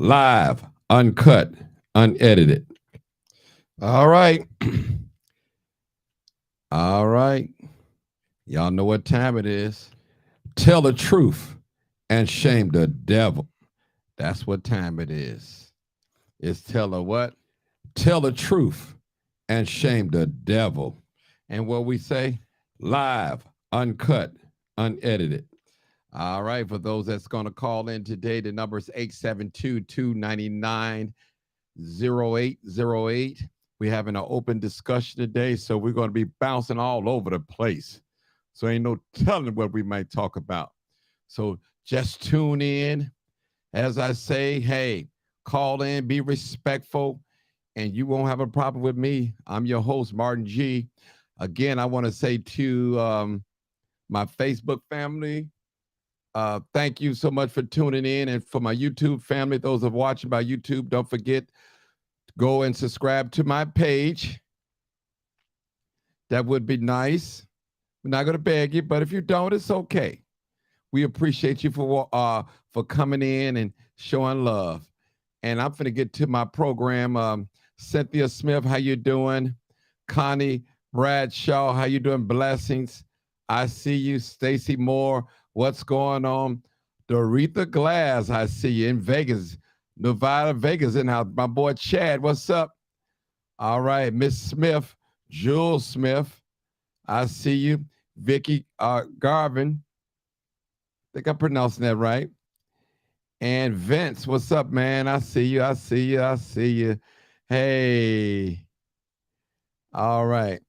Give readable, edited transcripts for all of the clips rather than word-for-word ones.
live, uncut, unedited. All right. All right. Y'all know what time it is. Tell the truth and shame the devil. That's what time it is. It's tell the what? Tell the truth and shame the devil. And what we say? Live, uncut, unedited. All right. For those that's going to call in today, the number is 872 299 0808. We're having an open discussion today, so we're going to be bouncing all over the place. So ain't no telling what we might talk about. So just tune in. As I say, hey, call in, be respectful, and you won't have a problem with me. I'm your host, Martin G. Again, I want to say to my Facebook family, thank you so much for tuning in. And for my YouTube family, those of watching by YouTube, don't forget to go and subscribe to my page. That would be nice. We're not going to beg you, but if you don't, it's okay. We appreciate you for coming in and showing love. And I'm going to get to my program. Cynthia Smith, how you doing? Connie Bradshaw, how you doing? Blessings. I see you. Stacy Moore, what's going on? Doretha Glass, I see you in Vegas. Nevada, Vegas in house. My boy Chad, what's up? All right, Miss Smith, Jules Smith, I see you. Vicky Garvin, I think I'm pronouncing that right. And Vince, what's up, man? I see you. I see you. I see you. Hey. All right.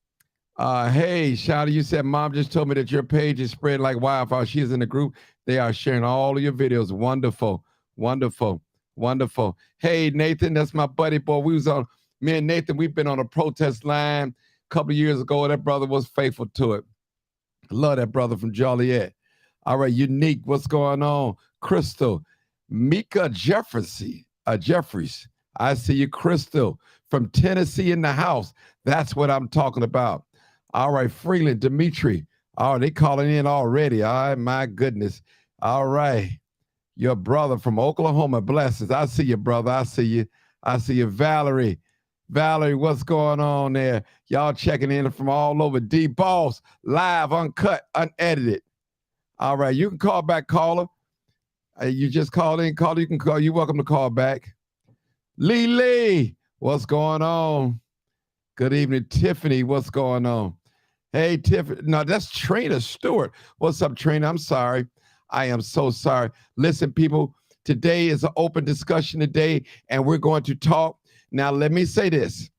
Hey, Shawty, you said mom just told me that your page is spread like wildfire. She's in the group. They are sharing all of your videos. Wonderful. Wonderful. Wonderful. Hey, Nathan, that's my buddy, boy. Me and Nathan, we've been on a protest line a couple of years ago. That brother was faithful to it. Love that brother from Joliet. All right, Unique, what's going on? Crystal, Mika Jeffries. I see you, Crystal, from Tennessee in the house. That's what I'm talking about. All right, Freeland, Dimitri. Oh, they calling in already. All right, my goodness. All right. Your brother from Oklahoma, blessings. I see you, brother. I see you. I see you, Valerie. Valerie, what's going on there? Y'all checking in from all over. D-Boss, live, uncut, unedited. All right, you can call back, caller. You just called in, caller. You can call. You're welcome to call back. Lee, what's going on? Good evening, Tiffany. What's going on? Hey, Tiffany. No, that's Trina Stewart. What's up, Trina? I'm sorry. I am so sorry. Listen, people, today is an open discussion today, and we're going to talk. Now, let me say this.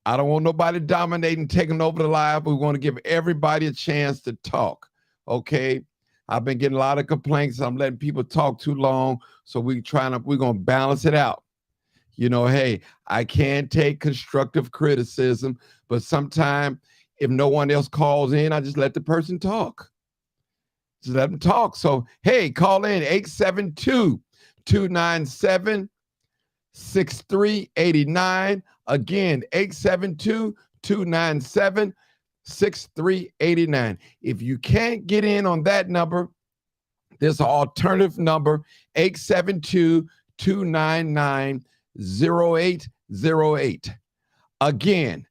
I don't want nobody dominating, taking over the live. We want to give everybody a chance to talk, okay? I've been getting a lot of complaints. I'm letting people talk too long, so we're going to balance it out. You know, hey, I can take constructive criticism, but sometimes if no one else calls in, I just let the person talk. Just let them talk. So, hey, call in 872-297-6389. Again, 872-297-6389. If you can't get in on that number, there's an alternative number, 872-299-0808. Again,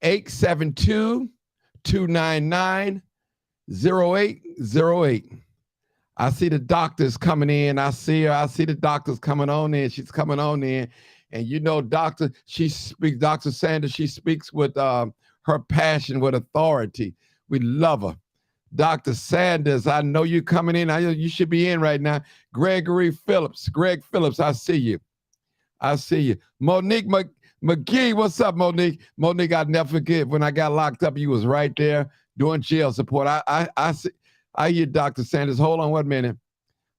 872-299-0808. I see the doctors coming in. I see her. I see the doctors coming on in. She's coming on in. And you know, Dr. Sanders, she speaks with her passion, with authority. We love her. Dr. Sanders, I know you coming in. You should be in right now. Greg Phillips, I see you. I see you. Monique McGee, what's up, Monique? Monique, I'll never forget when I got locked up, you was right there doing jail support. I hear Dr. Sanders. Hold on 1 minute.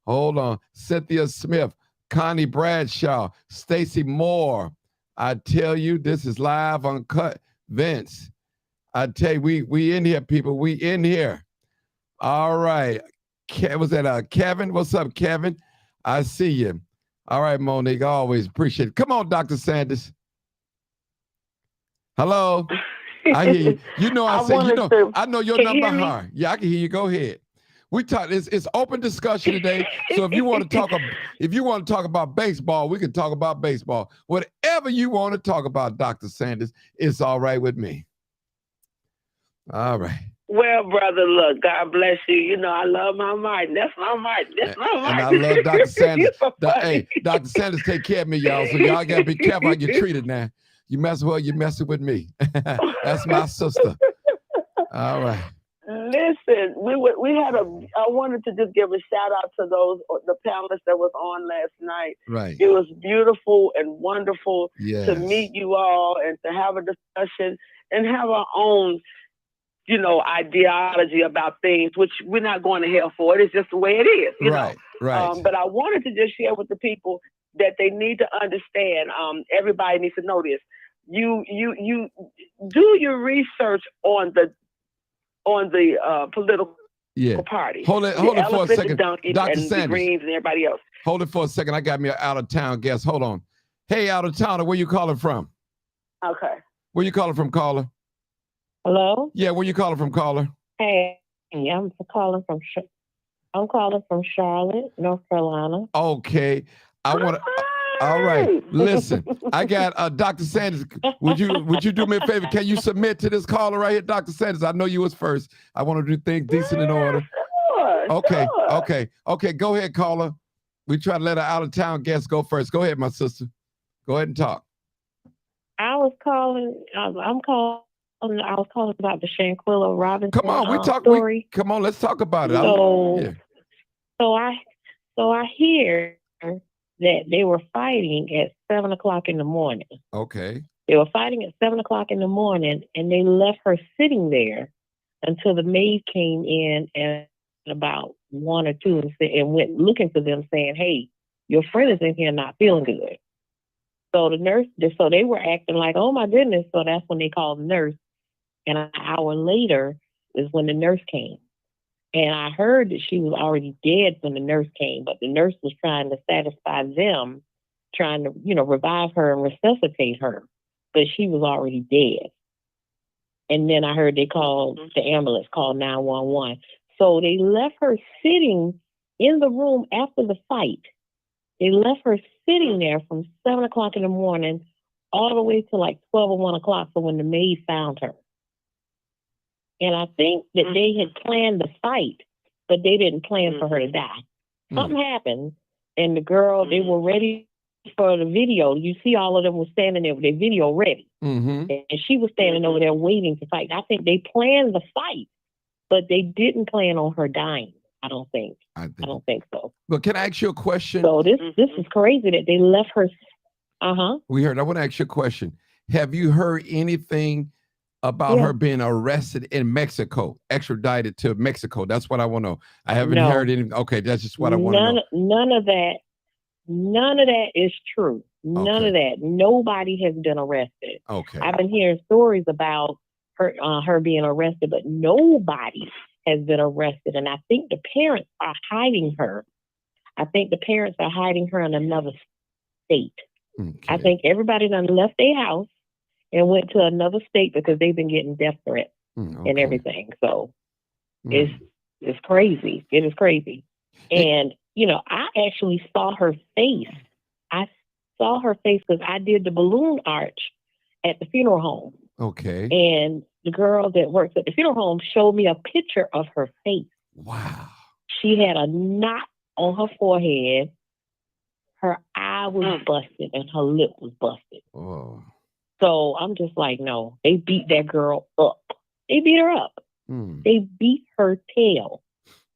Hold on. Cynthia Smith, Connie Bradshaw, Stacy Moore. I tell you, this is live, uncut. Vince, I tell you, we in here, people. We in here. All right. Was that Kevin? What's up, Kevin? I see you. All right, Monique. I always appreciate it. Come on, Dr. Sanders. Hello. I hear you. You know, I know your number hard. Yeah, I can hear you. Go ahead. We talk. It's open discussion today. So if you want to talk about baseball, we can talk about baseball. Whatever you want to talk about, Dr. Sanders, it's all right with me. All right. Well, brother, look, God bless you. You know, I love my Martin. That's my Martin. That's my Martin. And I love Dr. Sanders. So Hey, Dr. Sanders, take care of me, y'all. So y'all got to be careful how you treated now. You mess with her, you messing with me. That's my sister. All right. Listen, we had I wanted to just give a shout out to the panelists that was on last night. Right. It was beautiful and wonderful Yes. to meet you all and to have a discussion and have our own, you know, ideology about things, which we're not going to hell for. It is just the way it is, you know. Right. But I wanted to just share with the people that they need to understand. Everybody needs to know this. You do your research on the political party. Hold it for a second, Dr. Sanders, the Greens and everybody else. Hold it for a second. I got me an out of town guest. Hold on. Hey, out of towner, where you calling from? Okay. Where you calling from, caller? Hello? Yeah, where you calling from, caller? Hey, I'm calling from Charlotte, North Carolina. Okay. All right. Listen, I got Dr. Sanders. Would you do me a favor? Can you submit to this caller right here, Dr. Sanders? I know you was first. I want to do things decent in order. Sure. Okay. Go ahead, caller. We try to let our out of town guest go first. Go ahead, my sister. Go ahead and talk. I was calling. I was calling about the Shanquella Robinson. Come on, story. Come on, let's talk about it. So I hear that they were fighting at 7:00 in the morning. Okay. They were fighting at 7:00 in the morning, and they left her sitting there until the maid came in at about 1 or 2 and went looking for them, saying, "Hey, your friend is in here not feeling good." So they were acting like, "Oh my goodness!" So that's when they called the nurse, and an hour later is when the nurse came. And I heard that she was already dead when the nurse came, but the nurse was trying to satisfy them, trying to, revive her and resuscitate her. But she was already dead. And then I heard they called the ambulance, called 911. So they left her sitting in the room after the fight. They left her sitting there from 7:00 in the morning all the way to like 12 or 1 o'clock for when the maid found her. And I think that they had planned the fight, but they didn't plan for her to die. Something happened, and the girl, they were ready for the video. You see all of them were standing there with their video ready. Mm-hmm. And she was standing over there waiting to fight. I think they planned the fight, but they didn't plan on her dying. I don't think so. But can I ask you a question? So this is crazy that they left her. I want to ask you a question. Have you heard anything about her being arrested in Mexico, extradited to Mexico? That's what I want to know. I haven't heard anything. Okay, that's just what I want to know. None of that is true. None of that. Nobody has been arrested. Okay. I've been hearing stories about her being arrested, but nobody has been arrested. And I think the parents are hiding her. I think the parents are hiding her in another state. Okay. I think everybody done left their house and went to another state because they've been getting death threats and everything. So it's crazy. It is crazy. And, I actually saw her face. I saw her face because I did the balloon arch at the funeral home. Okay. And the girl that works at the funeral home showed me a picture of her face. Wow. She had a knot on her forehead. Her eye was busted and her lip was busted. Oh. So I'm just like, no, they beat that girl up. They beat her up. They beat her tail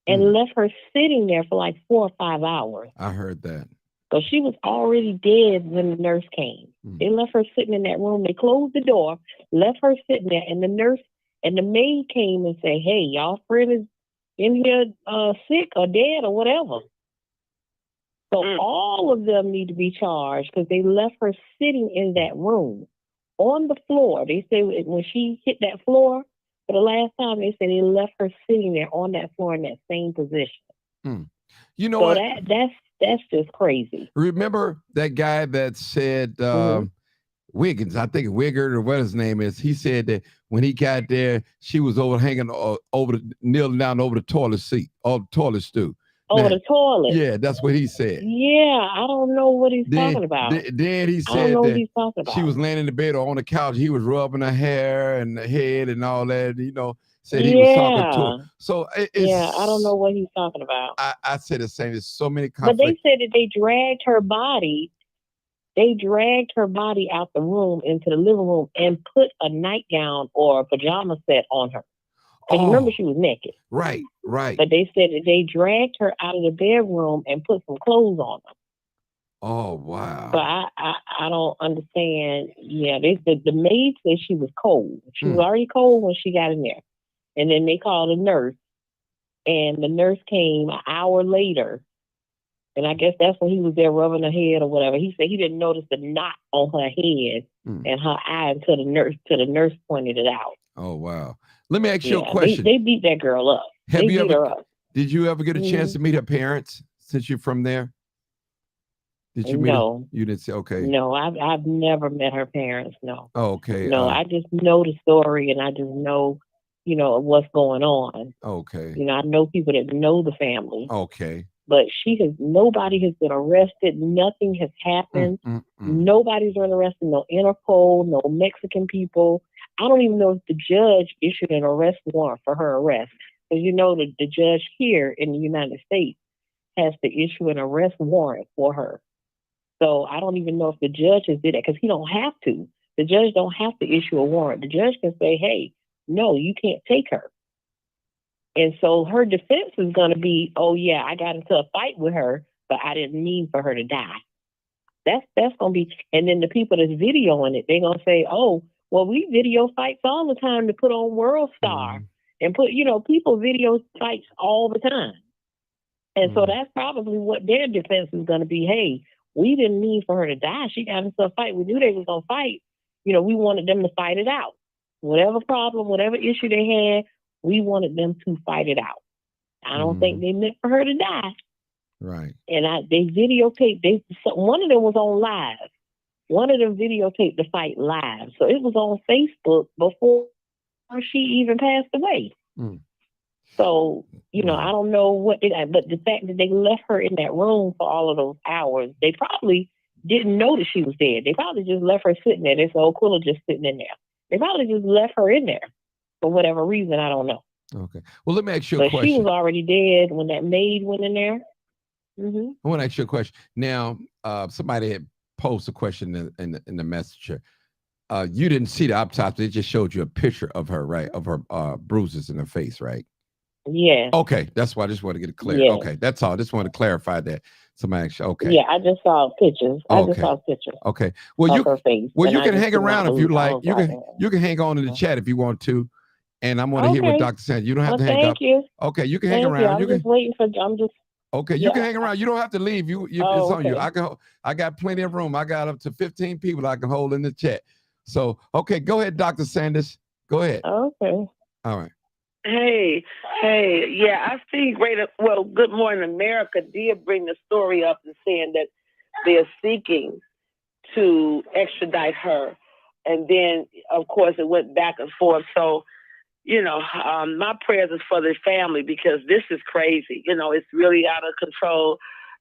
and left her sitting there for like 4 or 5 hours. I heard that. So she was already dead when the nurse came. They left her sitting in that room. They closed the door, left her sitting there, and the nurse and the maid came and said, "Hey, y'all friend is in here sick or dead or whatever." So all of them need to be charged because they left her sitting in that room on the floor. They say when she hit that floor for the last time, they say they left her sitting there on that floor in that same position. You know so what? That's just crazy. Remember that guy that said Wiggins, I think Wiggard or what his name is. He said that when he got there, she was kneeling down over the toilet seat, or the toilet stool. Over Now, the toilet. yeah, that's what he said. Yeah, I don't know what he's Then, talking about. then he I don't said know what that he's talking about. she was laying in the bed or on the couch. He was rubbing her hair and the head and all that. Said he was talking to her. So it's, I don't know what he's talking about. I said the same. There's so many But conflicts. they said that they dragged her body. They dragged her body out the room into the living room and put a nightgown or a pajama set on her. Because remember, she was naked. Right. But they said that they dragged her out of the bedroom and put some clothes on her. Oh, wow. But I don't understand. Yeah, the maid said she was cold. She was already cold when she got in there. And then they called a nurse. And the nurse came an hour later. And I guess that's when he was there rubbing her head or whatever. He said he didn't notice the knot on her head and her eye until the nurse pointed it out. Oh, wow. Let me ask you a question. They beat that girl up. Did you ever get a chance to meet her parents since you're from there? Did you meet her? You didn't say, okay. No, I've never met her parents, no. Oh, okay. No, I just know the story and I just know, what's going on. Okay. I know people that know the family. Okay. But nobody has been arrested. Nothing has happened. Nobody's been arrested. No Interpol, no Mexican people. I don't even know if the judge issued an arrest warrant for her arrest. Because the judge here in the United States has to issue an arrest warrant for her. So I don't even know if the judge has did that because he don't have to. The judge don't have to issue a warrant. The judge can say, hey, no, you can't take her. And so her defense is going to be, oh, yeah, I got into a fight with her, but I didn't mean for her to die. That's going to be, and then the people that's videoing it, they're going to say, oh, well, we video fights all the time to put on World Star and put, people video fights all the time. And so that's probably what their defense is going to be. Hey, we didn't mean for her to die. She got into a fight. We knew they was going to fight. We wanted them to fight it out. Whatever problem, whatever issue they had, we wanted them to fight it out. I don't think they meant for her to die. Right. And they videotaped. One of them was on live. One of them videotaped the fight live. So it was on Facebook before she even passed away. So, I don't know what but the fact that they left her in that room for all of those hours, they probably didn't know that she was dead. They probably just left her sitting there. They said, oh, Quilla just sitting in there. They probably just left her in there for whatever reason. I don't know. Okay. Well, let me ask you a question. But she was already dead when that maid went in there. I want to ask you a question. Now, somebody had posed a question in the messenger. You didn't see the autopsy. They just showed you a picture of her, right? Of her bruises in her face, right? Yeah. Okay. That's why I just want to get it clear. Yeah. Okay. That's all. I just want to clarify that. Somebody actually, okay. Yeah, I just saw pictures. I just saw pictures. Okay. Well, her face, you can hang around if you like. You can hang on in the chat if you want to. And I'm going to hear what Dr. Sanders. You don't have to hang up. Thank you. Okay, you can hang around. I'm just waiting for. Okay, you can hang around. You don't have to leave. It's on you. I got plenty of room. I got up to 15 people I can hold in the chat. So, okay, go ahead, Dr. Sanders. Go ahead. Okay. All right. Hey, yeah, I see Good Morning America did bring the story up and saying that they're seeking to extradite her. And then, of course, it went back and forth. So, my prayers is for the family because this is crazy. It's really out of control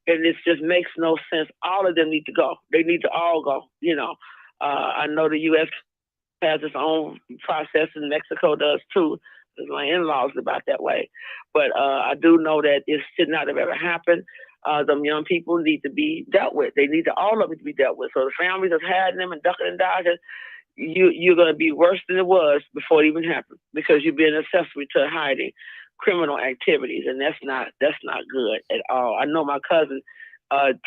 and it just makes no sense. All of them need to go. They need to all go, I know the U.S. has its own process and Mexico does too. My in-laws about that way. But I do know that it should not have ever happened. Them young people need to be dealt with. All of them to be dealt with. So the families that's had them and ducking and dodging, you're going to be worse than it was before it even happened because you've been accessory to hiding criminal activities. And that's not good at all. I know my cousin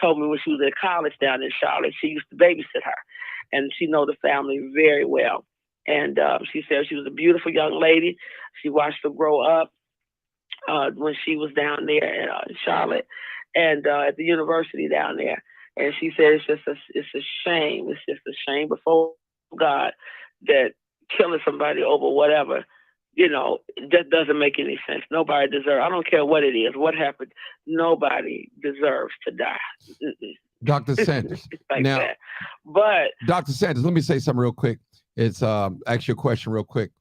told me when she was at college down in Charlotte, she used to babysit her and she know the family very well. And she said she was a beautiful young lady. She watched her grow up when she was down there in Charlotte and at the university down there. And she said it's a shame. It's just a shame before God that killing somebody over whatever, that doesn't make any sense. Nobody deserves. I don't care what it is, what happened. Nobody deserves to die. Dr. Sanders. like Now, that. But Dr. Sanders, let me say something real quick. It's actually a question real quick.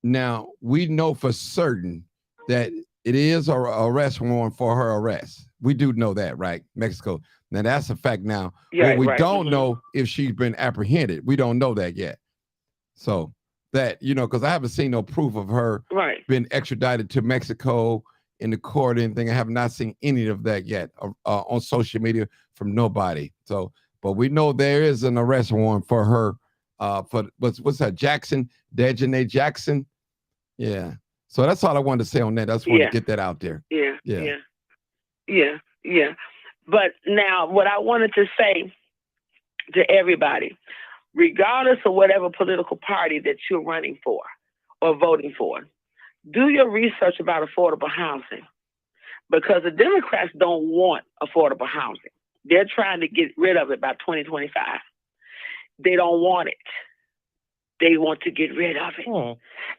Now, we know for certain that it is a arrest warrant for her arrest. We do know that, right? Mexico. Now, that's a fact now. yeah, What we right. don't know if she's been apprehended. We don't know that yet. So that, because I haven't seen no proof of her Right. been extradited to Mexico in the court or anything. I have not seen any of that yet on social media from nobody. So, but we know there is an arrest warrant for her. For what's that? Jackson, Dejanay Jackson. Yeah. So that's all I wanted to say on that. I just wanted to get that out there. Yeah. But now, what I wanted to say to everybody, regardless of whatever political party that you're running for or voting for, do your research about affordable housing, because the Democrats don't want affordable housing. They're trying to get rid of it by 2025. They don't want it. They want to get rid of it.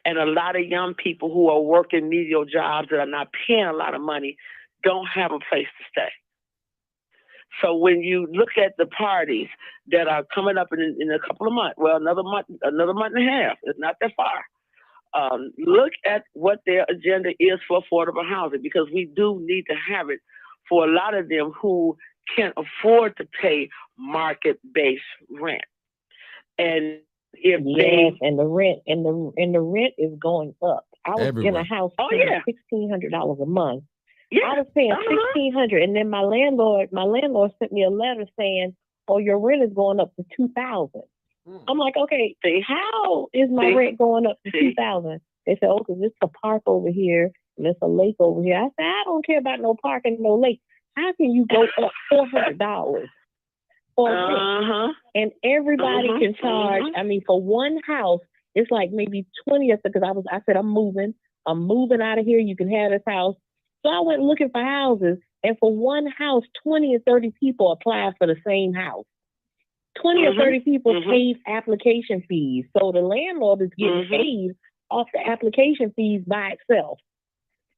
And a lot of young people who are working menial jobs that are not paying a lot of money don't have a place to stay. So when you look at the parties that are coming up in a couple of months, well, another month and a half, it's not that far. Look at what their agenda is for affordable housing, because we do need to have it for a lot of them who can't afford to pay market-based rent. And if and the rent is going up. I was in a house paying $1,600 a month. I was paying $1,600, and then my landlord sent me a letter saying, "Oh, your rent is going up to $2,000." I'm like, okay, how is my rent going up to $2,000? They said, "Oh, because it's a park over here and it's a lake over here." I said, "I don't care about no park and no lake. How can you go up $400 for rent?" And everybody can charge. I mean, for one house, it's like maybe 20 because I said, I'm moving out of here. You can have this house. So I went looking for houses, and for one house, 20 or 30 people applied for the same house. 20 or 30 people paid application fees. So the landlord is getting paid off the application fees by itself.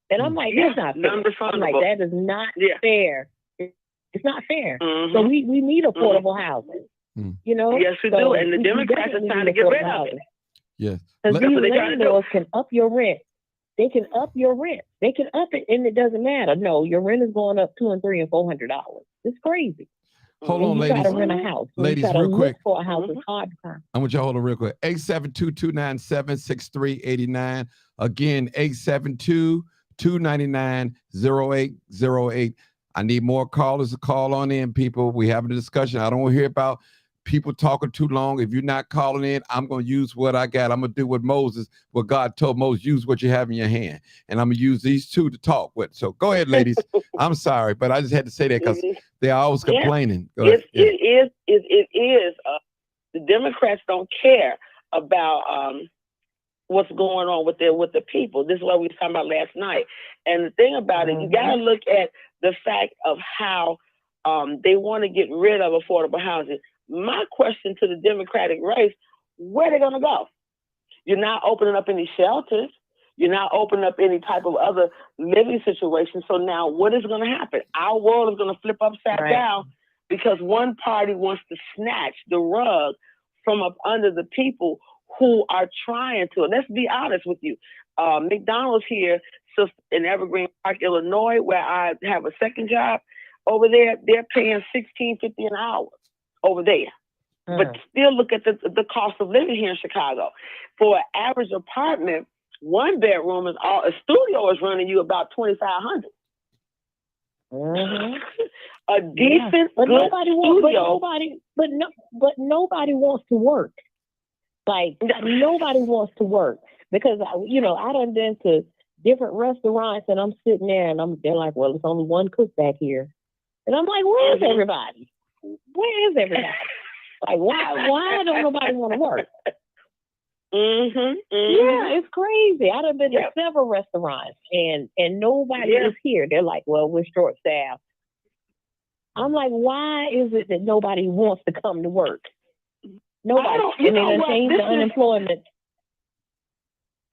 And I'm like, that's not fair. I'm like, that is not fair. It's not fair. So we need affordable housing. Yes, we do. And the Democrats are trying to get rid of it. Yes. Because these landlords can up your rent. They can up your rent. They can up it, and it doesn't matter. No, your rent is going up $200 and $300 and $400. It's crazy. Hold on, ladies. You gotta rent a house. Ladies, you gotta real quick. Look for a house. It's hard to find. I want y'all to hold on real quick. 872-297-6389. Again, 872-299-0808. I need more callers to call on in, people. We having a discussion. I don't want to hear about people talking too long. If you're not calling in, I'm going to use what I got. I'm going to do what God told Moses, use what you have in your hand. And I'm going to use these two to talk with. So go ahead, ladies. I'm sorry, but I just had to say that because they're always complaining. Go ahead. It is. The Democrats don't care about what's going on with the people. This is what we were talking about last night. And the thing about it, you got to look at the fact of how they want to get rid of affordable housing. My question to the Democratic race, where are they going to go? You're not opening up any shelters. You're not opening up any type of other living situation. So now what is going to happen? Our world is going to flip upside down because one party wants to snatch the rug from up under the people who are trying to. Let's be honest with you. McDonald's here in Evergreen Park, Illinois, where I have a second job. Over there, they're paying $16.50 an hour over there. But still look at the cost of living here in Chicago. For an average apartment, one bedroom a studio is running you about $2,500. A decent, but good nobody studio. But nobody wants to work. Like nobody wants to work because I done been to different restaurants and I'm sitting there and they're like, well, it's only one cook back here, and I'm like, where's everybody? Where is everybody? Like, why don't nobody want to work? Yeah, it's crazy. I done been to several restaurants and nobody is here. They're like, well, we're short staffed. I'm like, why is it that nobody wants to come to work? Nobody. And they done changed the unemployment.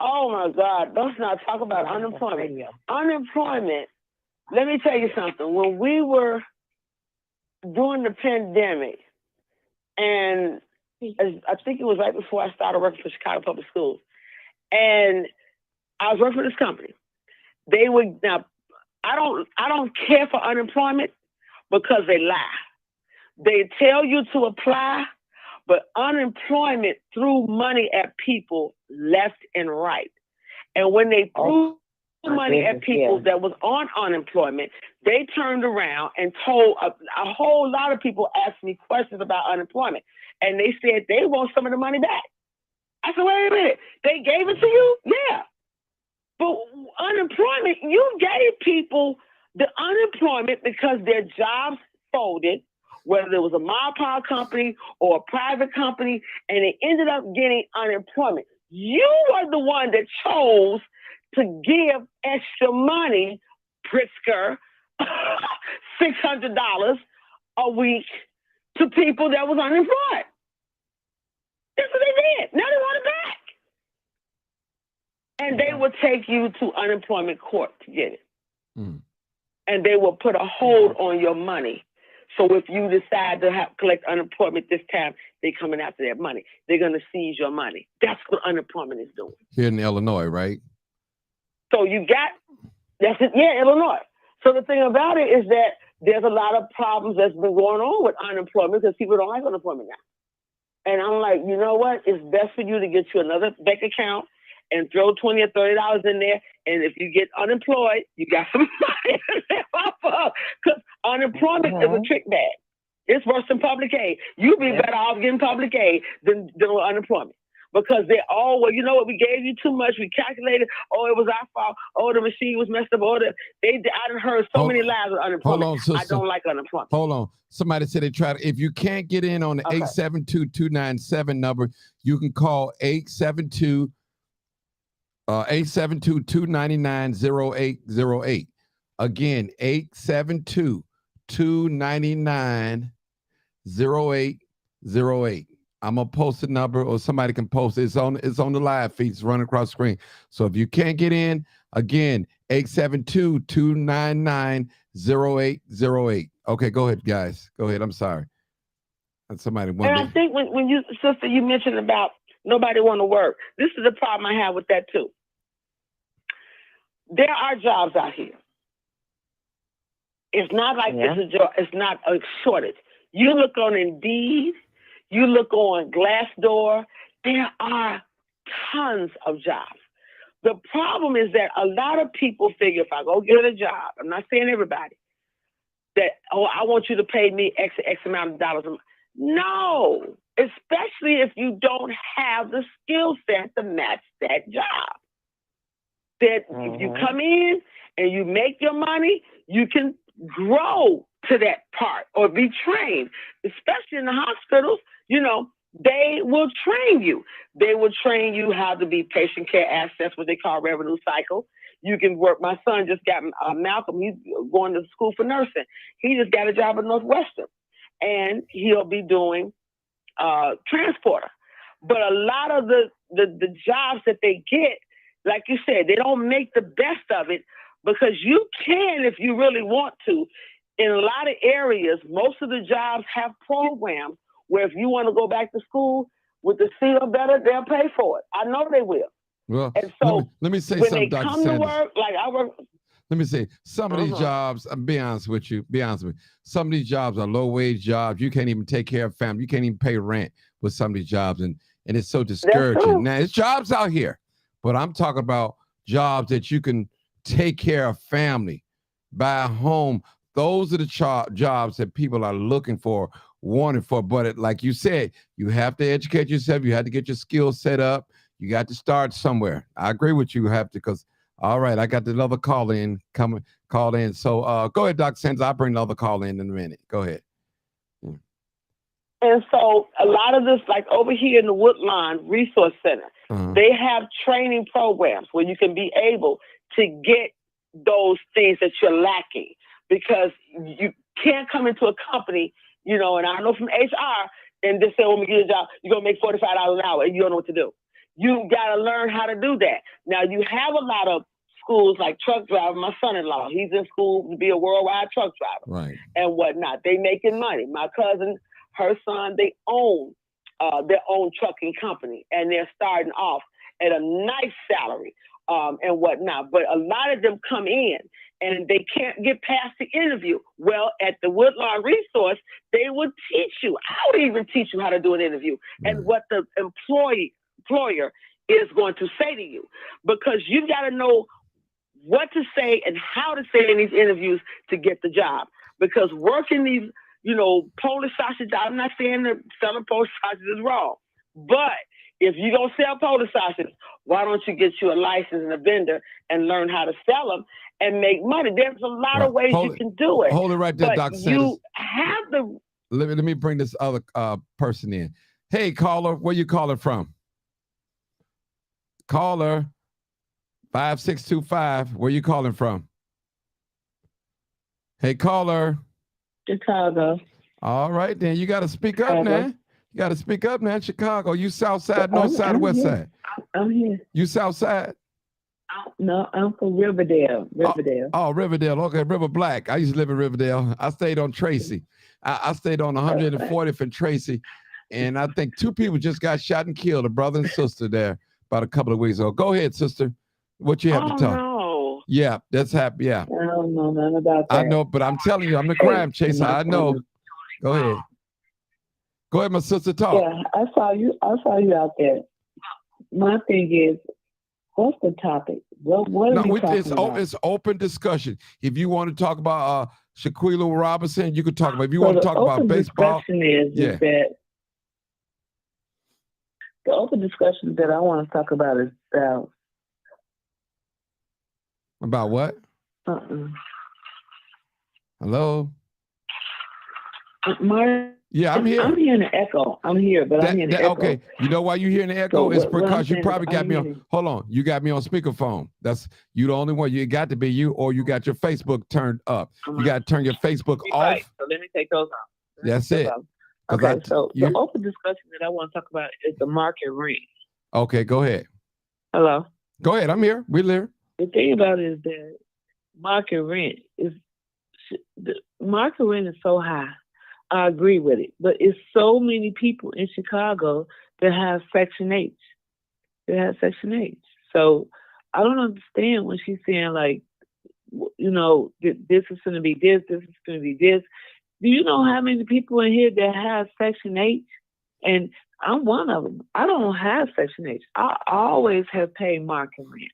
Oh my God, let's not talk about unemployment. Unemployment, let me tell you something. When we were during the pandemic, and I think it was right before I started working for Chicago Public Schools, and I was working for this company. They would now. I don't care for unemployment because they lie. They tell you to apply, but unemployment threw money at people left and right. And when they threw money at people that was on unemployment, they turned around and told a whole lot of people asked me questions about unemployment. And they said they want some of the money back. I said, wait a minute, they gave it to you? Yeah. But unemployment, you gave people the unemployment because their jobs folded, whether it was a mom company or a private company, and they ended up getting unemployment. You were the one that chose to give extra money, Pritzker, $600 a week to people that was unemployed. That's what they did. Now they want it back. And they will take you to unemployment court to get it. Mm. And they will put a hold on your money. So if you decide to collect unemployment this time, they're coming after that money. They're going to seize your money. That's what unemployment is doing. Here in Illinois, right? So that's it. Yeah, Illinois. So the thing about it is that there's a lot of problems that's been going on with unemployment because people don't like unemployment now. And I'm like, you know what? It's best for you to get you another bank account and throw $20 or $30 in there. And if you get unemployed, you got some money to live off of. Because unemployment is a trick bag. It's worse than public aid. You'd be better off getting public aid than unemployment. Because they're all, well, you know what, we gave you too much. We calculated, oh, it was our fault. Oh, the machine was messed up. Oh, I done heard so many lies with unemployment. Hold on, sister. I don't like unemployment. Hold on. Somebody said they tried. If you can't get in on the 872-297 number, you can call 872-299-0808. Again, 872-299-0808. I'm gonna post the number, or somebody can post it. It's on the live feed. It's running across the screen. So if you can't get in, again, 872-299-0808. Okay, go ahead, guys. Go ahead. I'm sorry. And somebody wanted. And I think when you, sister, you mentioned about nobody want to work. This is the problem I have with that too. There are jobs out here. It's not like it's not a shortage. You look on Indeed, you look on Glassdoor, there are tons of jobs. The problem is that a lot of people figure if I go get a job, I'm not saying everybody, that, oh, I want you to pay me X amount of dollars a month. No, especially if you don't have the skill set to match that job. That if you come in and you make your money, you can grow to that part or be trained, especially in the hospitals. You know, they will train you. They will train you how to be patient care assets, what they call revenue cycle. You can work. My son just got Malcolm. He's going to school for nursing. He just got a job at Northwestern, and he'll be doing transporter. But a lot of the jobs that they get, like you said, they don't make the best of it because you can, if you really want to. In a lot of areas, most of the jobs have programs where if you want to go back to school with the C or better, they'll pay for it. I know they will. Well, and so let me say when something, they Dr. come Sanders. to work, like I work. Let me say, some of these jobs, I'll be honest with you, some of these jobs are low-wage jobs. You can't even take care of family. You can't even pay rent with some of these jobs, and it's so discouraging. Now, it's jobs out here, but I'm talking about jobs that you can take care of family, buy a home. Those are the jobs that people are looking for, wanting for. But like you said, you have to educate yourself. You have to get your skills set up. You got to start somewhere. I agree with you. You have to, because, all right, I got another call in. So go ahead, Dr. Sanders. I'll bring another call in a minute. Go ahead. And so a lot of this, like over here in the Woodlawn Resource Center, they have training programs where you can be able to get those things that you're lacking, because you can't come into a company, you know, and I know from HR, and just say, when we get a job, you're going to make $45 an hour and you don't know what to do. You got to learn how to do that. Now, you have a lot of schools like truck driver. My son-in-law, he's in school to be a worldwide truck driver Right. and whatnot. They making money. My cousin, her son, they own their own trucking company, and they're starting off at a nice salary and whatnot. But a lot of them come in and they can't get past the interview. Well, at the Woodlawn Resource, they will teach you. I would even teach you how to do an interview and what the employer is going to say to you, because you've got to know what to say and how to say in these interviews to get the job. Because working these, Polish sausage, I'm not saying that selling Polish sausage is wrong, but if you don't sell Polish sausage, why don't you get you a license and a vendor and learn how to sell them and make money? There's a lot of ways you can do it. Hold it right there, but Dr. Sanders. You have the. Let me bring this other person in. Hey, caller, where you calling from? Caller 5625. Where you calling from? Hey, caller. Chicago. All right, then you got to speak up, man. You got to speak up, man. Chicago. You south side, north side, or west side? I'm here. You south side? No, I'm from Riverdale. Oh, Riverdale. Okay, River Black. I used to live in Riverdale. I stayed on Tracy. I stayed on 140th and Tracy. And I think 2 people just got shot and killed, a brother and sister there about a couple of weeks ago. Go ahead, sister. What you have to talk? No. Yeah, that's happy. Yeah. I don't know nothing about that. I know, but I'm telling you, I'm the crime chaser. I know. Go ahead. Go ahead, my sister, talk. Yeah, I saw you out there. My thing is, what's the topic? What are we talking about? It's open discussion. If you want to talk about Shaquille Robinson, you could talk about. If you want to talk about baseball, is that the open discussion that I want to talk about is about what? Hello. Yeah, I'm here. I'm hearing the echo. I'm here, but I'm hearing the echo. Okay, you know why you hearing the echo? It's because you probably got me on. Hold on, you got me on speakerphone. That's you the only one. You got to be you, or you got your Facebook turned up. You got to turn your Facebook off. Right. So let me take those off. That's it. Okay, so the open discussion that I want to talk about is the market rent. Okay, go ahead. Hello. Go ahead. I'm here. We're here. The thing about it is that market rent is so high. I agree with it, but it's so many people in Chicago that have Section H. So I don't understand when she's saying like, this is going to be this is going to be this. Do you know how many people in here that have Section H? And I'm one of them. I don't have Section H. I always have paid market rent.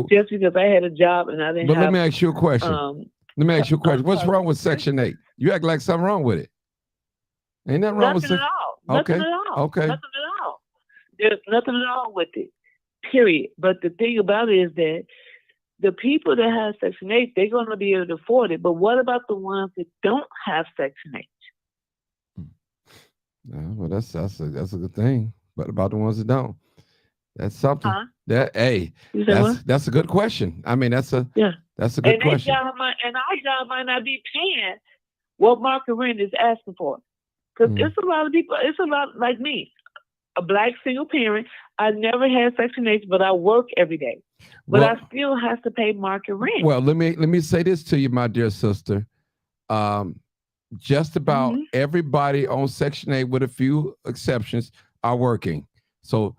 Just because I had a job and I didn't have. But let me ask you a question. What's wrong with Section 8? You act like something wrong with it. Ain't nothing wrong with it. Nothing at all. Okay. Nothing at all. There's nothing at all with it. Period. But the thing about it is that the people that have Section 8, they're going to be able to afford it. But what about the ones that don't have Section 8? Well, that's a good thing. But about the ones that don't, that's something. That's a good question. I mean, that's a good question. And our job might not be paying what market rent is asking for. Because it's a lot of people, it's a lot like me, a Black single parent. I never had Section H, but I work every day. But I still have to pay market rent. Well, let me say this to you, my dear sister. Just about everybody on Section 8, with a few exceptions, are working. So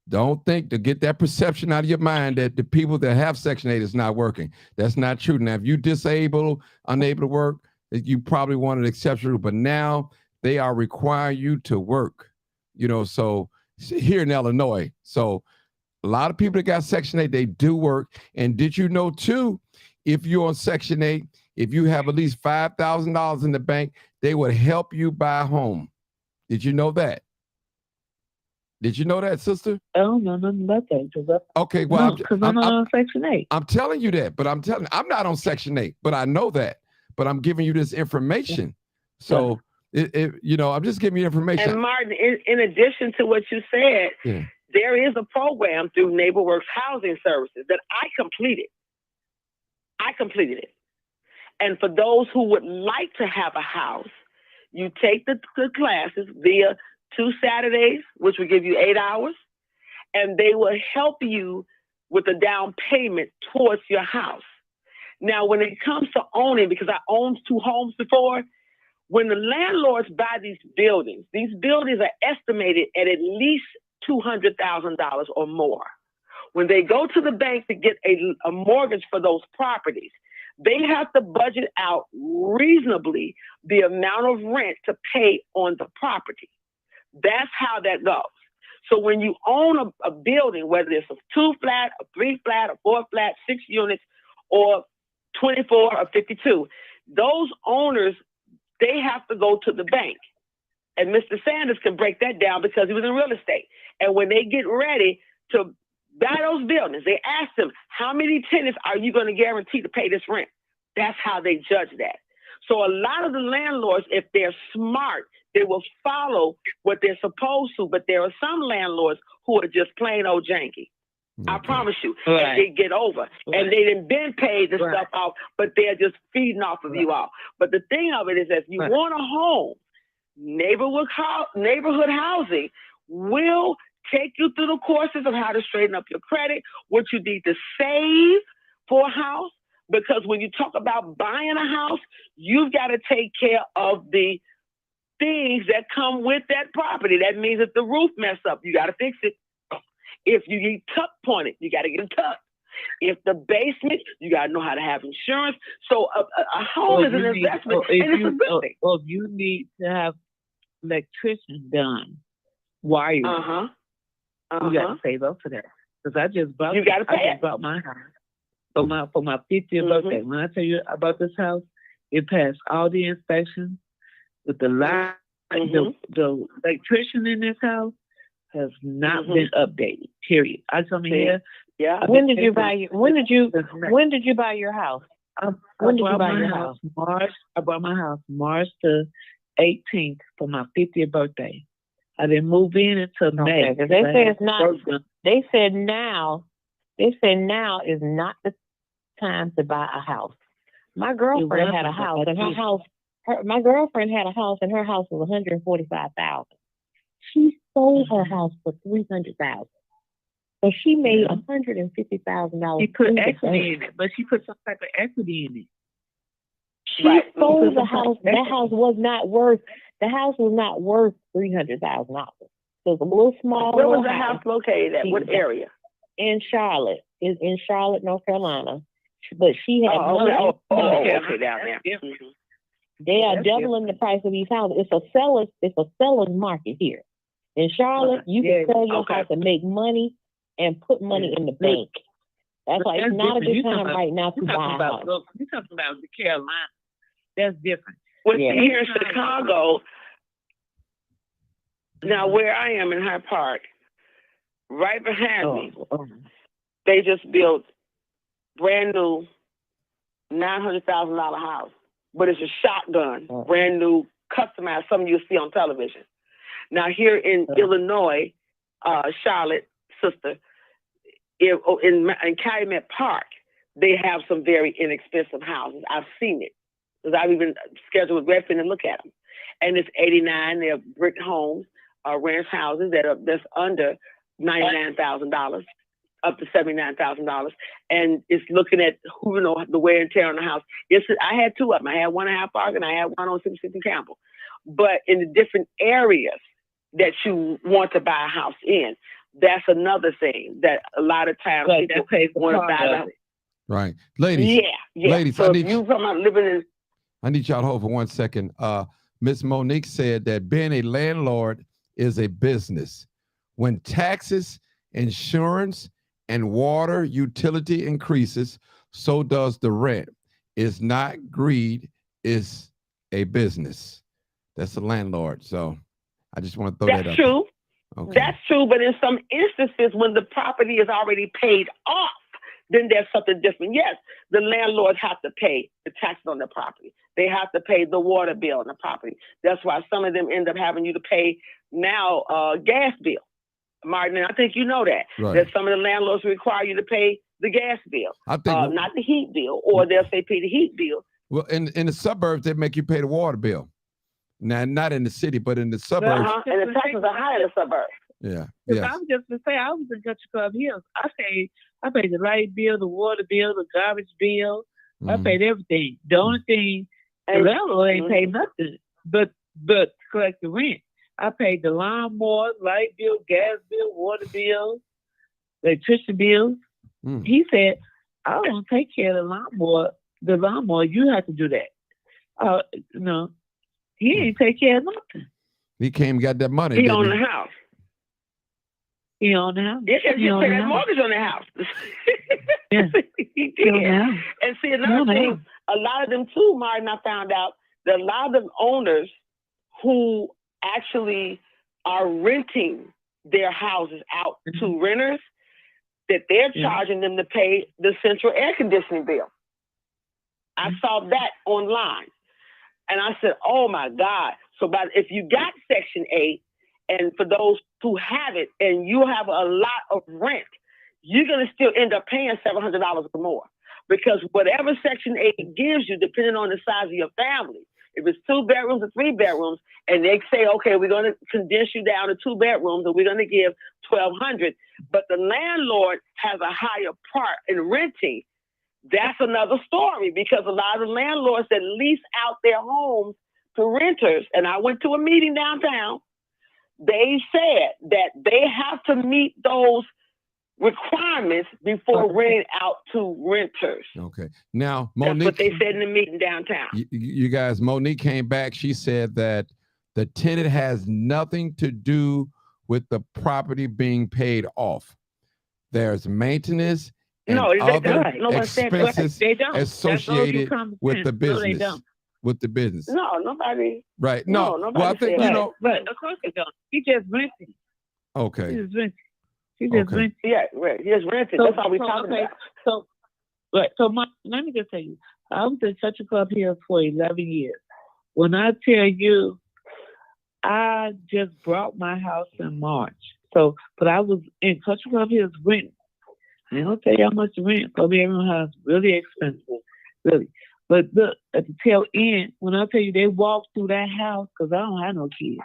don't think to get that perception out of your mind that the people that have Section 8 is not working. That's not true. Now, if you're disabled, unable to work, you probably want an exception, but now they are requiring you to work, so here in Illinois. So a lot of people that got Section 8, they do work. And did you know too, if you're on Section 8, if you have at least $5,000 in the bank, they would help you buy a home. Did you know that? Did you know that, sister? I don't know nothing about that. Okay, well, because I'm not on Section 8. I'm telling you that, but I'm not on Section 8, but I know that. But I'm giving you this information. So, I'm just giving you information. And Martin, in addition to what you said, there is a program through NeighborWorks Housing Services that I completed. It. And for those who would like to have a house, you take the classes via 2 Saturdays, which will give you 8 hours, and they will help you with a down payment towards your house. Now, when it comes to owning, because I owned 2 homes before, when the landlords buy these buildings are estimated at least $200,000 or more. When they go to the bank to get a mortgage for those properties, they have to budget out reasonably the amount of rent to pay on the property. That's how that goes. So when you own a building, whether it's a 2-flat, a 3-flat, a 4-flat, 6 units, or 24 or 52, those owners, they have to go to the bank. And Mr. Sanders can break that down because he was in real estate. And when they get ready to buy those buildings, they ask them, how many tenants are you going to guarantee to pay this rent? That's how they judge that. So a lot of the landlords, if they're smart, they will follow what they're supposed to. But there are some landlords who are just plain old janky. Okay. I promise you. Right. And they get over. Right. And they didn't been paid the stuff off, but they're just feeding off of you all. But the thing of it is, if you want a home, neighborhood housing will take you through the courses of how to straighten up your credit, what you need to save for a house. Because when you talk about buying a house, you've got to take care of the things that come with that property. That means if the roof mess up, you got to fix it. If you get tuck pointed, you got to get it tucked. If the basement, you got to know how to have insurance. So a home is an investment, and it's a good thing. Or if you need to have electrician done, wire, you got to save up for that. Because I just bought my house for my 50th birthday. When I tell you about this house, it passed all the inspections with the light. The electrician in this house has not been updated. Period. I told me here. Yeah. When did you buy your house? When did you buy your house? I bought my house March the 18th for my 50th birthday. I didn't move in until May. They say it's not. They said now is not the time to buy a house. My girlfriend had a house, and my girlfriend had a house, and her house was $145,000. She sold her house for $300,000. So she made $150,000. She put equity in it, but she put some type of equity in it. She sold the house. The house was not worth $300,000. So it's a little small. Where was the house located at? What area? In Charlotte. It's in Charlotte, North Carolina. But she had okay, down there. They are doubling the price of these houses. It's a seller's market here. In Charlotte, you can sell your house and make money and put money in the bank. That's why it's not a good time right now to buy a house. You're talking about the Carolina. That's different. Well, here in Chicago, now where I am in Hyde Park, right behind me, they just built brand new $900,000 house, but it's a shotgun, brand new, customized, something you'll see on television. Now here in Illinois, Charlotte, sister, in Calumet Park, they have some very inexpensive houses. I've seen it because I've even scheduled with Redfin to look at them. And it's 89. They're brick homes, ranch houses that's under $99,000. Up to $79,000, and it's looking at the wear and tear on the house. I had 2 of them. I had one in Hyde Park and I had one on 66th Campbell. But in the different areas that you want to buy a house in, that's another thing that a lot of times people want to buy a house. Right, ladies. Yeah. Ladies, so I need y'all to hold for 1 second. Miss Monique said that being a landlord is a business. When taxes, insurance, and water utility increases, so does the rent. It's not greed, it's a business. That's a landlord. So I just want to throw that up. That's true. Okay. That's true, but in some instances, when the property is already paid off, then there's something different. Yes, the landlords have to pay the taxes on the property. They have to pay the water bill on the property. That's why some of them end up having you to pay now gas bill. Martin, I think you know that. Right. That some of the landlords require you to pay the gas bill, I think not the heat bill, or they'll say pay the heat bill. Well, in the suburbs, they make you pay the water bill. Now, not in the city, but in the suburbs. And the taxes are high in the suburbs. Yeah. Because Yes. I was just to say, I was in Country Club Hills. I paid the light bill, the water bill, the garbage bill. I paid everything. The only thing, the landlord ain't paid nothing but collect the rent. I paid the lawnmower, light bill, gas bill, water bill, electricity bills. He said, I don't take care of the lawnmower. The lawnmower, you have to do that. No, he ain't take care of nothing. He came and got that money. He owned the house. He owned the house. Yes, he paid that mortgage on the house. Yes. He did. And see, another thing, a lot of them too, Martin, I found out that a lot of them owners who actually are renting their houses out to renters, that they're charging them to pay the central air conditioning bill. I saw that online. And I said, oh my God. So if you got Section 8, and for those who have it, and you have a lot of rent, you're going to still end up paying $700 or more. Because whatever Section 8 gives you, depending on the size of your family, if it's 2 bedrooms or 3 bedrooms, and they say, okay, we're going to condense you down to 2 bedrooms, and we're going to give $1,200, but the landlord has a higher part in renting, that's another story, because a lot of the landlords that lease out their homes to renters, and I went to a meeting downtown, they said that they have to meet those requirements before renting out to renters. Okay. Now, Monique, that's what they said in the meeting downtown. You guys, Monique came back. She said that the tenant has nothing to do with the property being paid off. There's maintenance and other expenses associated with the business. With the business. No, nobody. Right. No, nobody. Well, I think, But of course they don't. He just renting. Okay. He just renting. He just renting. Yeah, right. He just renting. That's all we're talking about. So let me just tell you, I was in Country Club here for 11 years. When I tell you, I just bought my house in March. So, but I was in Country Club Hills renting. I don't tell you how much rent for every house. Really expensive, really. But look, at the tail end, when I tell you they walked through that house, because I don't have no kids,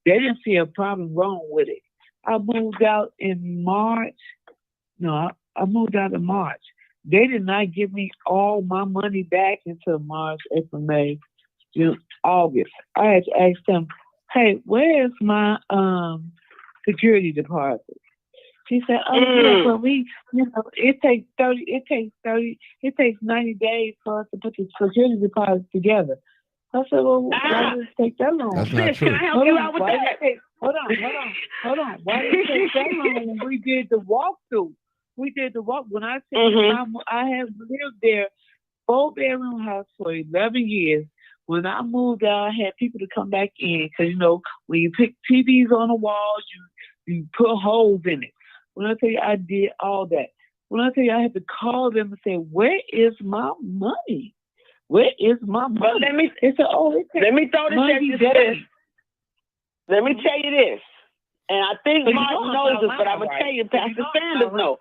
they didn't see a problem wrong with it. I moved out in March. No, I moved out in March. They did not give me all my money back until March, April, May, June, August. I had to ask them, hey, where's my security deposit? She said, oh, yeah, well, it takes 90 days for us to put the security deposit together. I said, well, why does it take that long? That's not true. Can I help you out with that? Hold on. Why did it take that long when we did the walkthrough? We did the walk. When I said I have lived there, 4-bedroom house for 11 years. When I moved out, I had people to come back in because, when you pick TVs on the walls, you put holes in it. When I tell you I did all that, when I tell you I had to call them and say, where is my money? Where is my money? But let me throw this at you this. Let me tell you this. And I think Martin knows this, but I'm going to tell you, Pastor Sanders knows.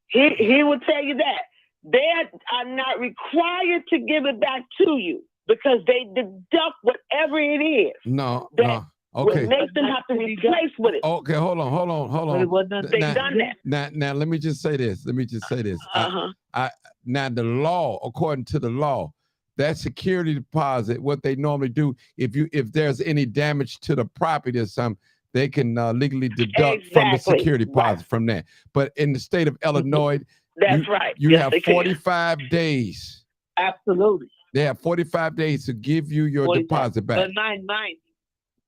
He will tell you that. They are not required to give it back to you because they deduct whatever it is. No. Okay. Makes them have to replace with it. Okay, hold on. They've done that. Now, let me just say this. Now, the law, according to the law, that security deposit, what they normally do, if there's any damage to the property or something, they can legally deduct from the security deposit from that. But in the state of Illinois, you have 45 days. Absolutely. They have 45 days to give you your deposit back. But 990.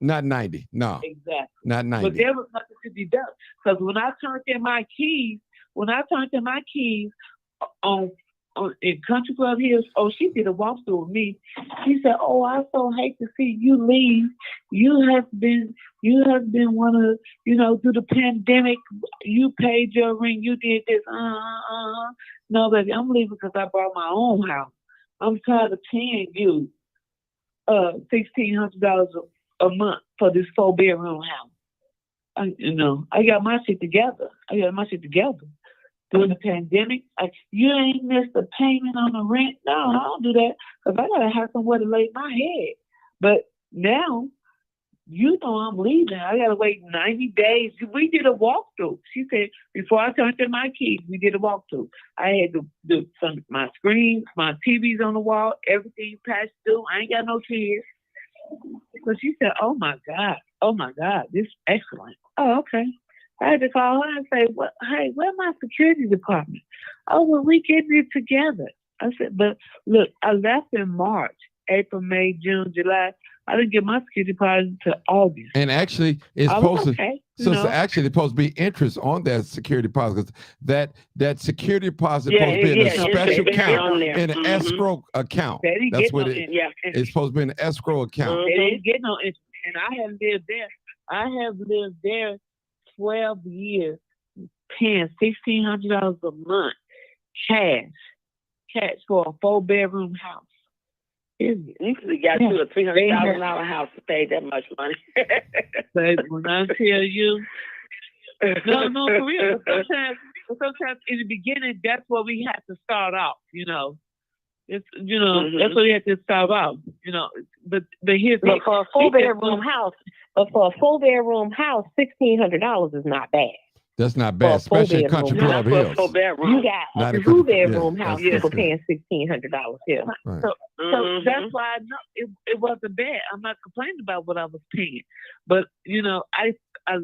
Not 90, no. Exactly. Not 90. But there was nothing to deduct. Because when I turned in my keys in Country Club Hills, she did a walkthrough with me. She said, "Oh, I so hate to see you leave. You have been one of, through the pandemic, you paid your rent, you did this. No, baby, I'm leaving because I bought my own house. I'm tired of paying you $1,600 a month for this 4-bedroom house. I got my shit together. During the pandemic, you ain't missed a payment on the rent. No, I don't do that because I gotta have somewhere to lay my head. But now you know I'm leaving. I got to wait 90 days. We did a walkthrough. She said, before I turned in my keys, we did a walkthrough. I had to do my screens, my TVs on the wall, everything passed through. I ain't got no kids. So she said, oh my God, this is excellent. Oh, okay. I had to call her and say, well, hey, where's my security department? Oh, well, we getting it together. I said, but look, I left in March, April, May, June, July. I didn't get my security deposit until August. And actually, it's supposed okay, to. So actually, there's supposed to be interest on that security deposit. That security deposit is supposed to be in a special account, in an escrow account. That's what it's supposed to be in an escrow account. They didn't get no interest, and I have lived there. I have lived there 12 years, paying $1,600 a month, cash for a 4-bedroom house. You could have got to a $300,000 house to pay that much money. But when I tell you, no, for real. Sometimes in the beginning, that's what we have to start off. It's that's what we have to start off. But here's for a 4-bedroom house. But for a 4-bedroom house, $1,600 is not bad. That's not bad, especially in Country Club Hills. You got a 2-bedroom house, people paying $1,600 here. Right. So that's why I know it wasn't bad. I'm not complaining about what I was paying. But, I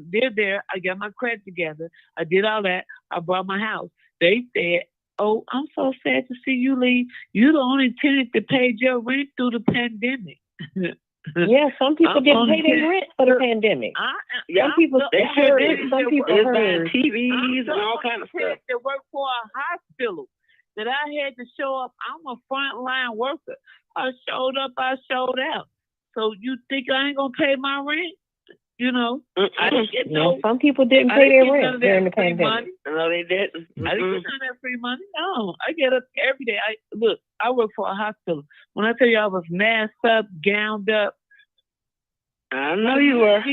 did there. I got my credit together. I did all that. I bought my house. They said, oh, I'm so sad to see you leave. You're the only tenant that paid your rent through the pandemic. Yeah, some people didn't pay their rent for the pandemic. Some people heard TVs and all kind of stuff. They work for a hospital that I had to show up. I'm a frontline worker. I showed up, I showed out. So you think I ain't gonna pay my rent? I didn't get some people didn't pay their rent during the pandemic. No, they didn't. I didn't get none of that free money. No, I get up every day. I work for a hospital. When I tell you I was masked up, gowned up, I know you were.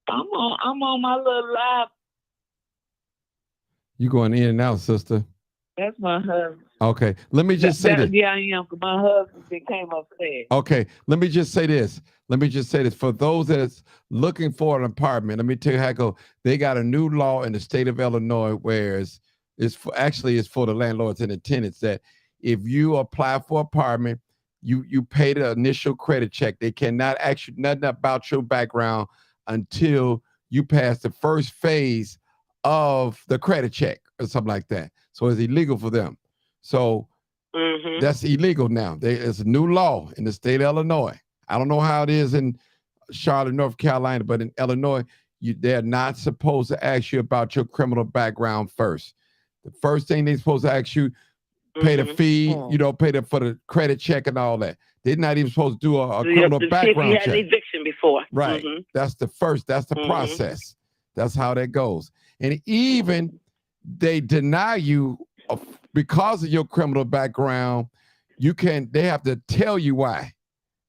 I'm on my little live. You going in and out, sister? That's my husband. Okay, let me just say this. Yeah, I am. Because my husband came upstairs. Okay, let me just say this. For those that's looking for an apartment, let me tell you how it goes. They got a new law in the state of Illinois where it's for the landlords and the tenants that if you apply for apartment, you pay the initial credit check. They cannot ask you nothing about your background until you pass the first phase of the credit check or something like that. So it's illegal for them. So that's illegal now. It's a new law in the state of Illinois. I don't know how it is in Charlotte, North Carolina, but in Illinois, they're not supposed to ask you about your criminal background first. The first thing they're supposed to ask you, pay the fee, pay for the credit check and all that. They're not even supposed to do a criminal background check. You had an eviction before. Right. That's the process. That's how that goes. And even they deny you because of your criminal background, they have to tell you why.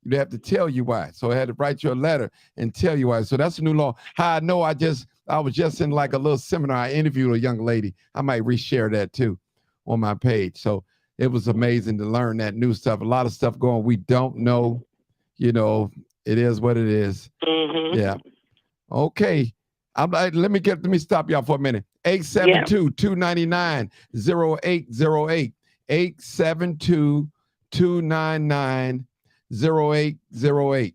They have to tell you why. So I had to write you a letter and tell you why. So that's a new law. How I know, I was just in like a little seminar. I interviewed a young lady. I might reshare that too on my page. So it was amazing to learn that new stuff. A lot of stuff going we don't know. It is what it is. Yeah. Okay. Let me stop y'all for a minute. 872-299-0808. 872-299-0808.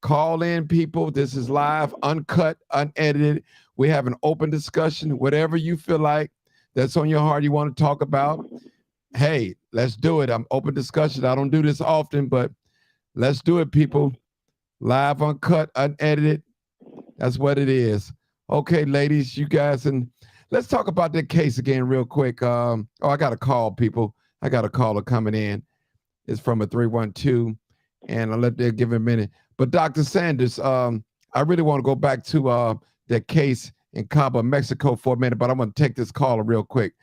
Call in, people. This is live, uncut, unedited. We have an open discussion. Whatever you feel like that's on your heart you want to talk about, hey, let's do it. I'm open discussion. I don't do this often, but let's do it, people. Live, uncut, unedited. That's what it is. Okay, ladies, you guys, and let's talk about that case again real quick. I got a call, people. I got a caller coming in. It's from a 312, and I'll let them give it a minute. But Dr. Sanders, I really want to go back to that case in Cabo, Mexico for a minute, but I want to take this caller real quick,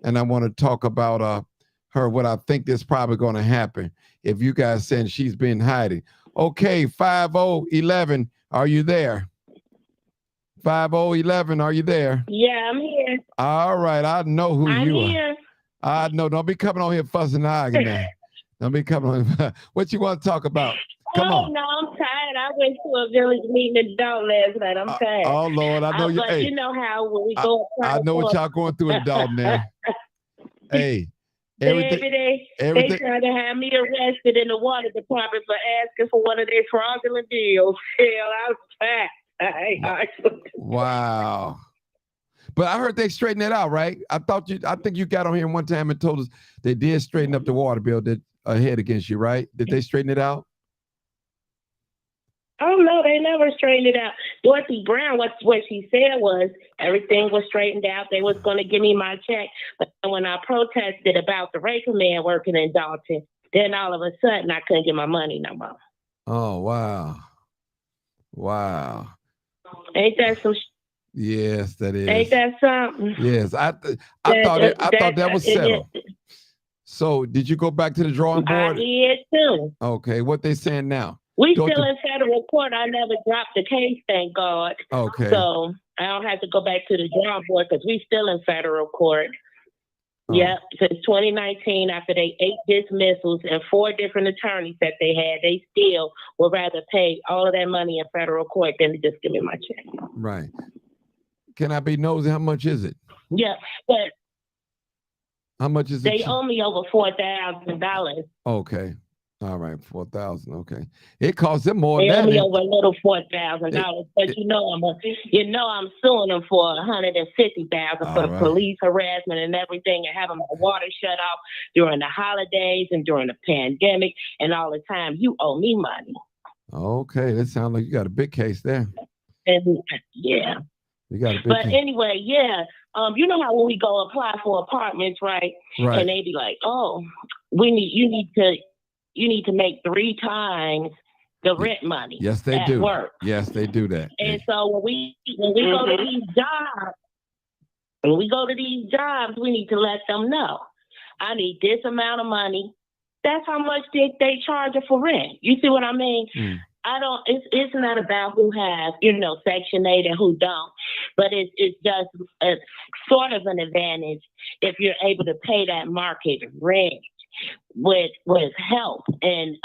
and I want to talk about her, what I think is probably going to happen if you guys saying she's been hiding. Okay, 5011, are you there? 5011, are you there? Yeah, I'm here. All right, I know who I'm you here. are. I know. Don't be coming on here fussing and arguing now. Don't be coming on. What you want to talk about? Come on. No, I'm tired. I went to a village meeting in Dalton last night. I'm tired. Oh Lord, I know you. But Hey, you know how when we go. I know what y'all going through in Dalton now. Hey, Baby, they tried to have me arrested in the water department for asking for one of their fraudulent deals. Hell, I was fat. Wow. But I heard they straightened it out, right? I think you got on here one time and told us they did straighten up the water bill that ahead against you, right? Did they straighten it out? Oh no, they never straightened it out. Dorothy Brown, what she said was everything was straightened out. They was going to give me my check, but when I protested about the Raker man working in Dalton, then all of a sudden I couldn't get my money no more. Oh wow, wow! Ain't that some? Yes, that is. Ain't that something? Yes, I thought that was settled. So, did you go back to the drawing board? I did too. Okay, what they saying now? We still in federal court. I never dropped the case, thank God. Okay. So I don't have to go back to the drawing board because we still in federal court. Oh. Yep, since 2019, after they 8 dismissals and 4 different attorneys that they had, they still would rather pay all of that money in federal court than to just give me my check. Right. Can I be nosy? How much is it? Yeah, but how much is it? They owe me over $4,000. Okay. All right, 4,000. Okay, it costs them more. They than owe me that. over a little $4,000, but I'm suing them for $150,000 for the police harassment and everything, and having my water shut off during the holidays and during the pandemic and all the time. You owe me money. Okay, that sounds like you got a big case there. And yeah, you got a big. But case. Anyway, yeah. You know how when we go apply for apartments, right? Right. And they be like, "Oh, you need to make 3 times the rent money." Yes, they do. Work. Yes, they do that. And so when we go to these jobs, we need to let them know, I need this amount of money. That's how much they charge for rent. You see what I mean? Mm. It's not about who has, Section 8 and who don't, but it's just a sort of an advantage if you're able to pay that market rent with help. And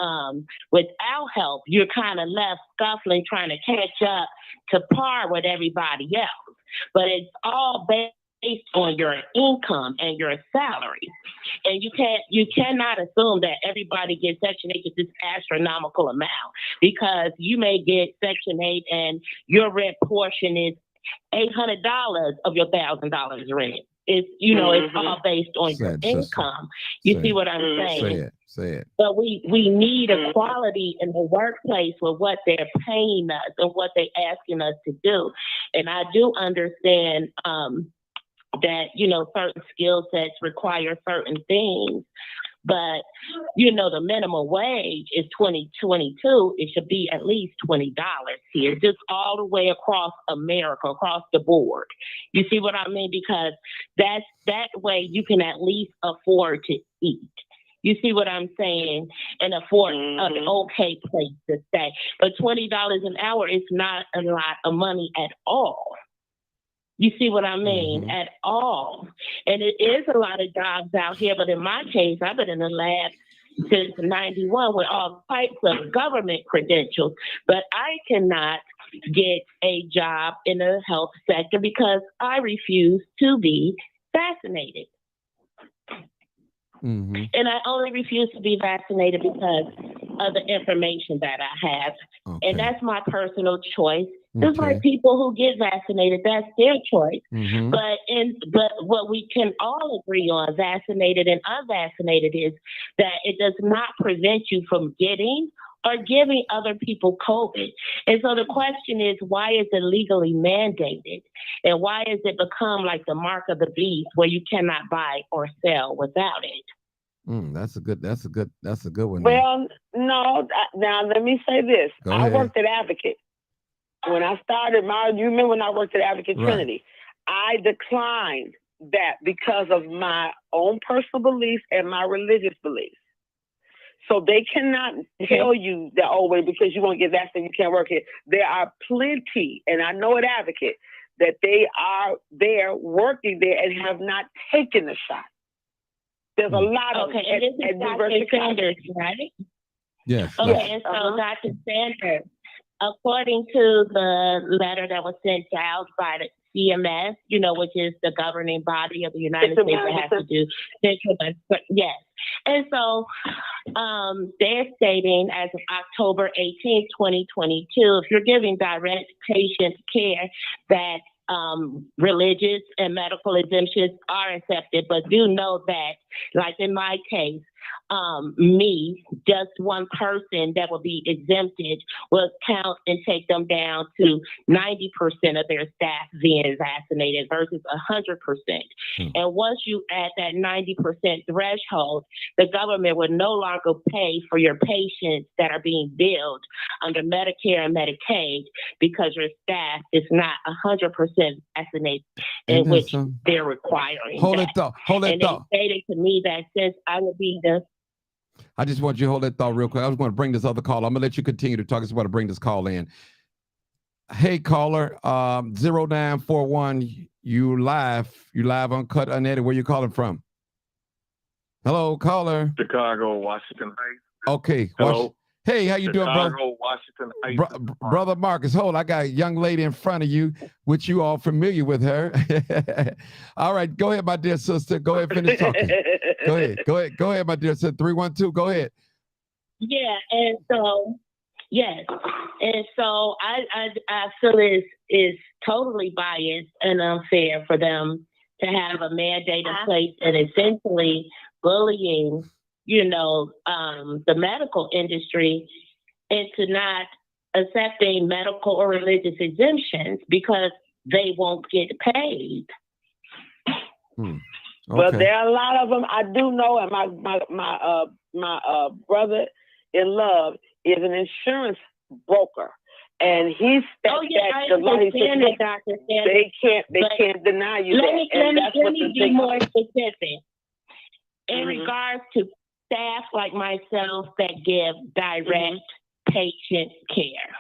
without help, you're kind of left scuffling, trying to catch up to par with everybody else. But it's all based on your income and your salary. And you cannot assume that everybody gets Section 8 with this astronomical amount, because you may get Section 8 and your rent portion is $800 of your $1,000 rent. It's it's all based on your income. You see what I'm saying? Say it. But we need equality in the workplace with what they're paying us and what they're asking us to do. And I do understand that certain skill sets require certain things, but the minimum wage is $20.22. It should be at least $20 here, just all the way across America, across the board. You see what I mean? Because that way you can at least afford to eat. You see what I'm saying? And afford an okay place to stay. But $20 an hour is not a lot of money at all. You see what I mean? At all. And it is a lot of jobs out here, but in my case, I've been in the lab since 91 with all types of government credentials, but I cannot get a job in the health sector because I refuse to be vaccinated. And I only refuse to be vaccinated because of the information that I have. Okay. And that's my personal choice. Just like people who get vaccinated, that's their choice. But what we can all agree on, vaccinated and unvaccinated, is that it does not prevent you from getting or giving other people COVID. And so the question is, why is it legally mandated? And why has it become like the mark of the beast where you cannot buy or sell without it? That's a good one. Well, no, now let me say this. Go ahead. I worked at Advocate. When I started you remember when I worked at Advocate Trinity, I declined that because of my own personal beliefs and my religious beliefs. So they cannot tell you that, because you won't get vaccinated, you can't work here. There are plenty, and I know at Advocate, that they are there working there and have not taken the shot. There's a lot of and this is Dr. Sanders, right? Yes. Okay, and so Dr. Sanders, According to the letter that was sent out by the CMS, which is the governing body of the United States that has to do yes. And so they're stating as of October 18, 2022, if you're giving direct patient care, that religious and medical exemptions are accepted, but do know that, like in my case, just one person that will be exempted will count and take them down to 90% of their staff being vaccinated versus 100%. And once you add that 90% threshold, the government would no longer pay for your patients that are being billed under Medicare and Medicaid because your staff is not 100% vaccinated, in which they're requiring. Hold that thought. They stated to me that since I would be I just want you to hold that thought real quick. I was going to bring this other call. I'm going to let you continue to talk. I just want to bring this call in. Hey, caller, 0941, you live uncut, unedited. Where you calling from? Hello, caller. Chicago, Washington Heights. Okay. Hello. Hey, how you doing, brother? Chicago, Washington Heights. Brother Marcus, hold. I got a young lady in front of you, which you all familiar with her. All right, go ahead, my dear sister. Go ahead, finish talking. Go ahead, my dear sister. 312. Go ahead. Yeah, and so yes, and so I feel is totally biased and unfair for them to have a mandate in place and essentially bullying, the medical industry into not accepting medical or religious exemptions because they won't get paid. Okay. Well, there are a lot of them. I do know, and my brother in love is an insurance broker, and he said they can't deny you that. Let me be more specific. In regards to staff like myself that give direct patient care.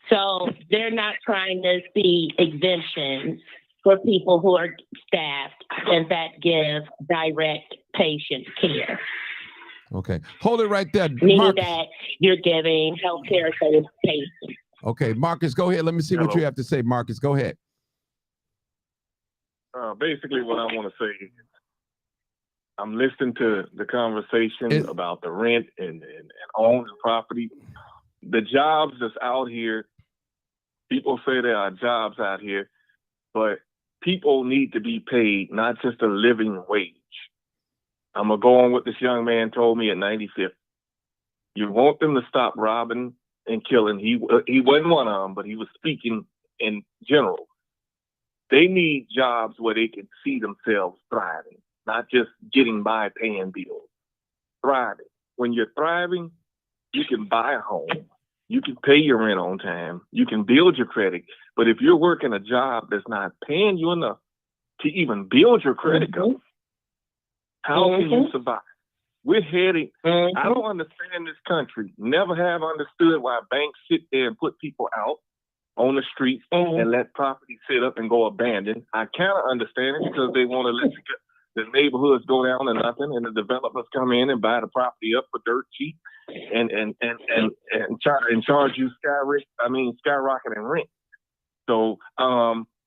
So they're not trying to see exemptions for people who are staffed and that give direct patient care. Okay. Hold it right there. Meaning that you're giving health care to the patient. Okay, Marcus, go ahead. Let me see what you have to say, Marcus. Go ahead. Basically, what I want to say is I'm listening to the conversation about the rent and owning property. The jobs that's out here, people say there are jobs out here, but people need to be paid, not just a living wage. I'm going to go on what this young man told me at 95th. You want them to stop robbing and killing. He wasn't one of them, but he was speaking in general. They need jobs where they can see themselves thriving, not just getting by paying bills. Thriving. When you're thriving, you can buy a home. You can pay your rent on time. You can build your credit. But if you're working a job that's not paying you enough to even build your credit, how can you survive? We're heading. I don't understand this country. Never have understood why banks sit there and put people out on the streets and let property sit up and go abandoned. I kind of understand it because they want to let the neighborhoods go down to nothing, and the developers come in and buy the property up for dirt cheap and charge you skyrocketing rent. So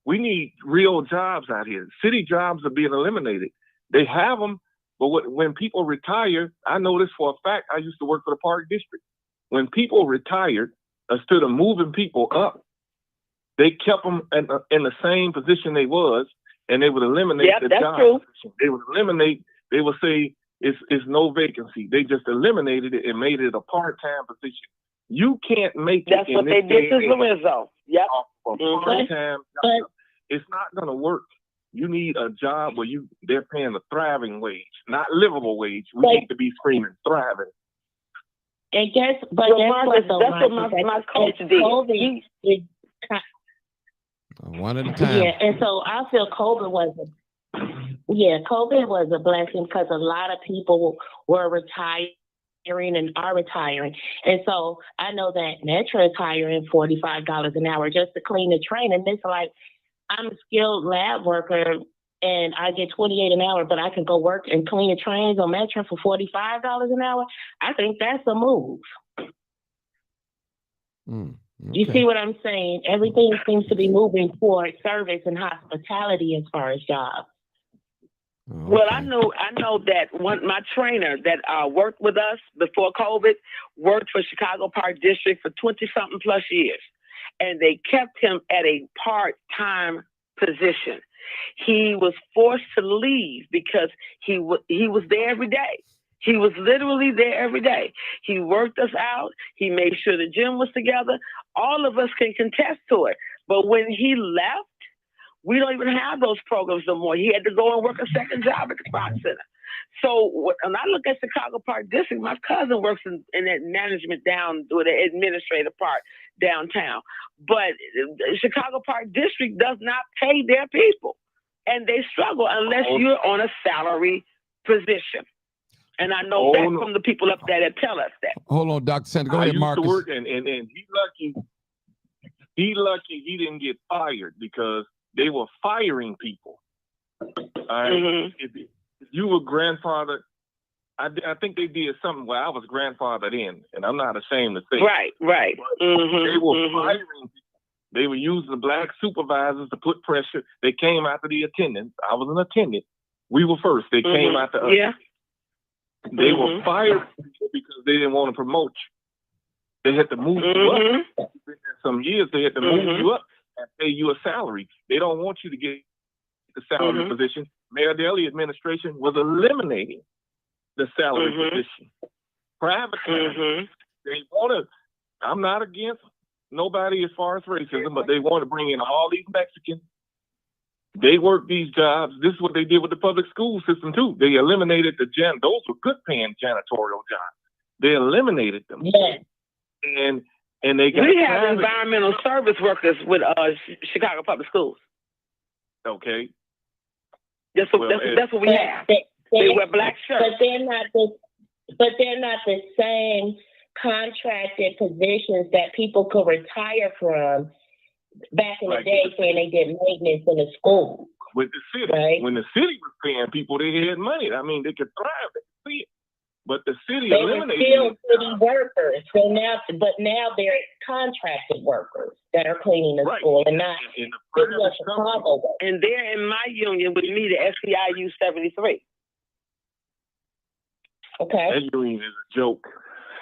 we need real jobs out here. City jobs are being eliminated. They have them, but when people retire, I know this for a fact. I used to work for the Park District. When people retired, instead of moving people up, they kept them in the same position they was, and they would eliminate the job position. They would eliminate. They would say it's no vacancy. They just eliminated it and made it a part-time position. You can't make That's it. That's what they did to Lorenzo. Yep. Part-time job. It's not going to work. You need a job where they're paying a thriving wage, not livable wage. We need to be screaming thriving. And guess what? That's what my coach did. One at a time. Yeah, and so I feel COVID was a blessing because a lot of people were retiring and are retiring. And so I know that Metro is hiring $45 an hour just to clean the train. And it's like, I'm a skilled lab worker and I get $28 an hour, but I can go work and clean the trains on Metro for $45 an hour, I think that's a move. Okay. You see what I'm saying? Everything seems to be moving toward service and hospitality as far as jobs. Okay. Well, I know that my trainer that worked with us before COVID worked for Chicago Park District for 20-something plus years, and they kept him at a part-time position. He was forced to leave because he was there every day. He was literally there every day. He worked us out. He made sure the gym was together. All of us can contest to it. But when he left, we don't even have those programs no more. He had to go and work a second job at the Croc Center. So when I look at Chicago Park District, my cousin works in that management down with the administrative part downtown. But Chicago Park District does not pay their people. And they struggle unless you're on a salary position. And I know that from the people up there that tell us that. Hold on, Dr. Sanders. Go ahead, Marcus. I used to work, and he lucky he didn't get fired because they were firing people. All right. Mm-hmm. If you were grandfather, I think they did something where I was grandfathered in, and I'm not ashamed to say. Right. Mm-hmm. They were firing people. They were using the black supervisors to put pressure. They came after the attendants. I was an attendant. We were first. They came after us. Yeah. They were firing people because they didn't want to promote you. They had to move you up. Some years they had to move you up and pay you a salary. They don't want you to get the salary position. Mayor Daley administration was eliminating the salary position. Private they want to. I'm not against nobody as far as racism, but they want to bring in all these Mexicans. They work these jobs. This is what they did with the public school system too. They eliminated those were good paying janitorial jobs. They eliminated them. Yeah. And they got we have environmental service workers with Chicago Public Schools. Okay. That's what we have. They wear black shirts. But they're not the same contracted positions that people could retire from back in the day, saying they did maintenance in the school. With the city, right? When the city was paying people, they had money. I mean, they could thrive. They could see it. But the city eliminated. They were still city workers. So now they're contracted workers that are cleaning the school and not in the Chicago. And they're in my union with me, the SEIU 73. Okay. That union is a joke.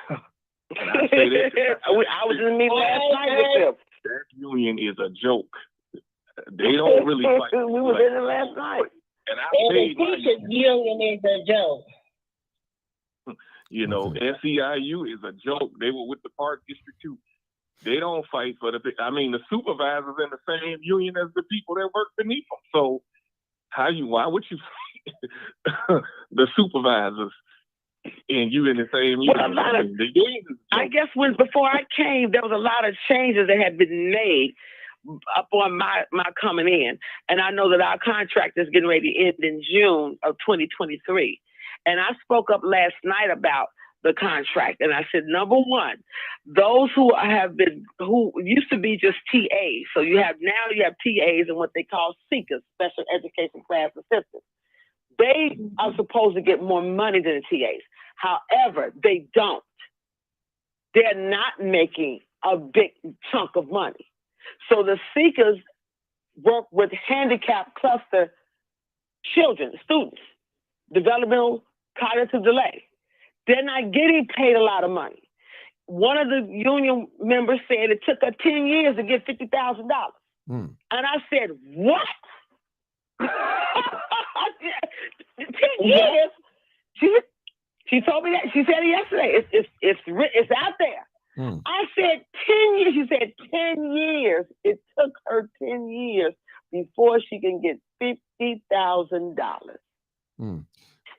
Can I say that? I was in the meeting last night with them. That union is a joke. They don't really fight. We were in it last night. And the teachers' union is a joke. You know, SEIU is a joke. They were with the Park District too. They don't fight for the supervisors in the same union as the people that work beneath them. So why would you fight the supervisors and you in the same union? The union is a joke. I guess before I came, there was a lot of changes that had been made upon my coming in. And I know that our contract is getting ready to end in June of 2023. And I spoke up last night about the contract. And I said, number one, those who used to be just TAs. So you have TAs and what they call seekers, special education class assistants. They are supposed to get more money than the TAs. However, they don't. They're not making a big chunk of money. So the seekers work with handicapped cluster children, students, developmental cognitive delay. They're not getting paid a lot of money. One of the union members said it took her 10 years to get $50,000. And I said, what? 10 years? She told me that. She said it yesterday. It's out there. I said 10 years. She said 10 years. It took her 10 years before she can get $50,000.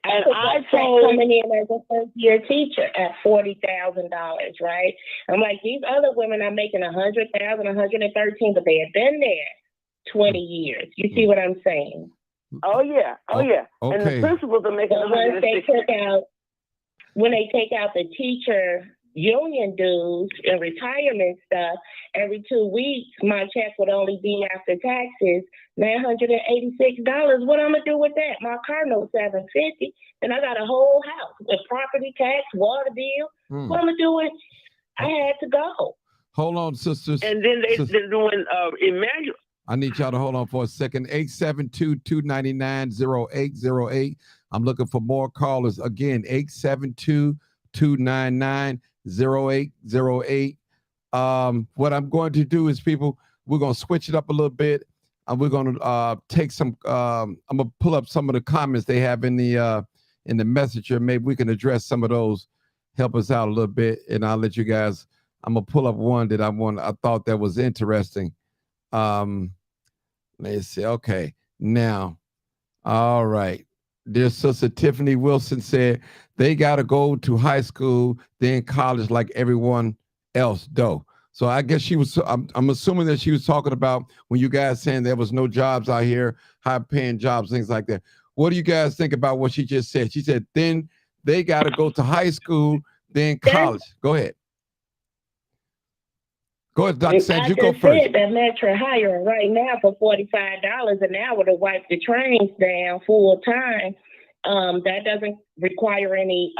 And I told coming in as a first-year teacher at $40,000, right? I'm like, these other women are making $100,000, $113,000, but they have been there 20 years. You see what I'm saying? Oh yeah. Okay. And the principals are making when they take out the teacher union dues and retirement stuff, every 2 weeks, my check would only be after taxes $986. What I'm gonna do with that? My car note $750, and I got a whole house with property tax, water bill. What I'm gonna do with? I had to go. Hold on, sisters. And then they're doing Emmanuel. I need y'all to hold on for a second. 872-299-0808. I'm looking for more callers. Again, 872-299-0808. What I'm going to do is, people, we're going to switch it up a little bit. We're going to take some, I'm going to pull up some of the comments they have in the messenger. Maybe we can address some of those, help us out a little bit, and I'll let you guys, I'm going to pull up one that I thought that was interesting. Let's see. Okay. Now, all right. Dear Sister Tiffany Wilson said they got to go to high school, then college like everyone else do. So I guess she was, I'm assuming that she was talking about when you guys saying there was no jobs out here, high paying jobs, things like that. What do you guys think about what she just said? She said, then they got to go to high school, then college. Go ahead. Go ahead, Dr. Sanders, you go first. That Metro hiring right now for $45 an hour to wipe the trains down full time. That doesn't require any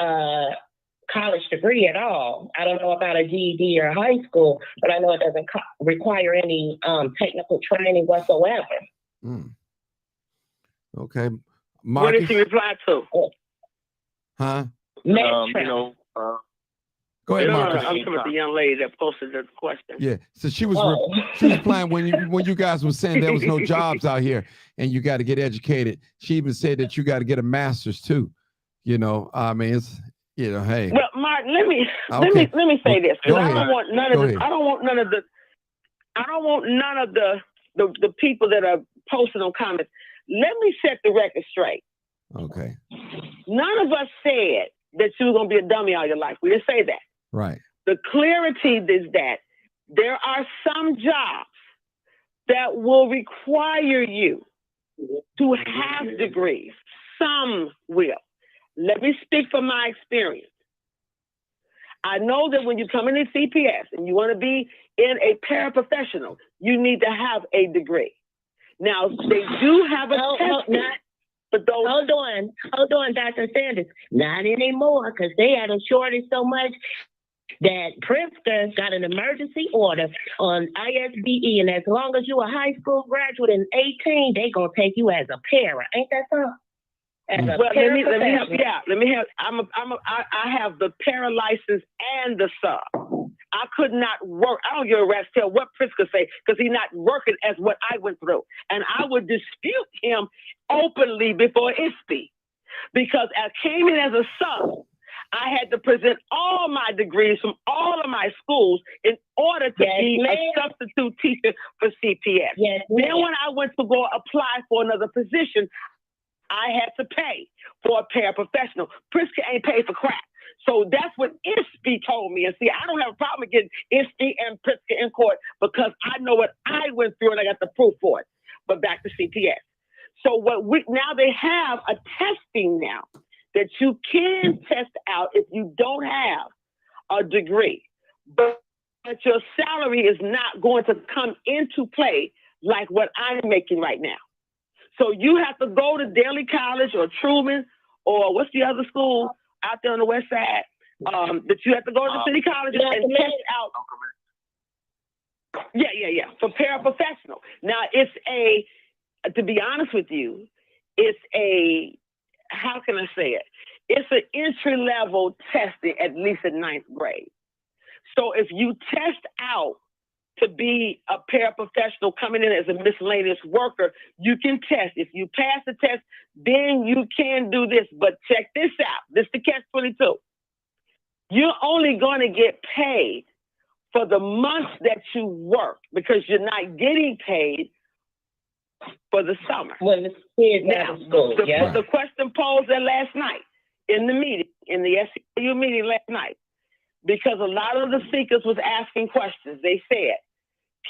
college degree at all. I don't know about a GED or high school, but I know it doesn't require any technical training whatsoever. Okay. Marcus? What did she reply to? Huh? Go ahead, Marcus. I'm talking about the young lady that posted the question. Yeah, so she was replying when you guys were saying there was no jobs out here and you got to get educated. She even said that you got to get a master's too. You know, I mean, it's, you know, hey. Well, Mark, let me say this. I don't want none of the. I don't want none of the people that are posting on comments. Let me set the record straight. Okay. None of us said that you were going to be a dummy all your life. We didn't say that. Right. The clarity is that there are some jobs that will require you to have degrees. Some will. Let me speak from my experience. I know that when you come into CPS and you want to be in a paraprofessional, you need to have a degree. Now, they do have a test. But those... Hold on, Dr. Sanders. Not anymore, because they had a shortage so much that Princeton got an emergency order on ISBE, and as long as you're a high school graduate in 18, they gonna take you as a para. Ain't that so? Well, let me help you out. I have the para license and the sub. I could not work. I don't give a rat's tail what Prince could say, because he's not working as what I went through. And I would dispute him openly before ISBE, because I came in as a sub. I had to present all my degrees from all of my schools in order to be a substitute teacher for CPS. Yes, then when I went to go apply for another position, I had to pay for a paraprofessional. Pritzker ain't paid for crap. So that's what ISBE told me. And see, I don't have a problem getting ISBE and Pritzker in court, because I know what I went through and I got the proof for it. But back to CPS. So now they have a testing now that you can test out if you don't have a degree, but your salary is not going to come into play like what I'm making right now. So you have to go to Daly College or Truman, or what's the other school out there on the west side, that you have to go to City College and test out. Yeah, for paraprofessional. Now to be honest with you, how can I say it? It's an entry-level testing, at least in 9th grade. So if you test out to be a paraprofessional coming in as a miscellaneous worker, you can test. If you pass the test, then you can do this. But check this out. This is the catch-22. You're only going to get paid for the months that you work, because you're not getting paid for the summer. When the kids out of school, the question posed there last night in the meeting, in the SCU meeting last night, because a lot of the speakers was asking questions. They said,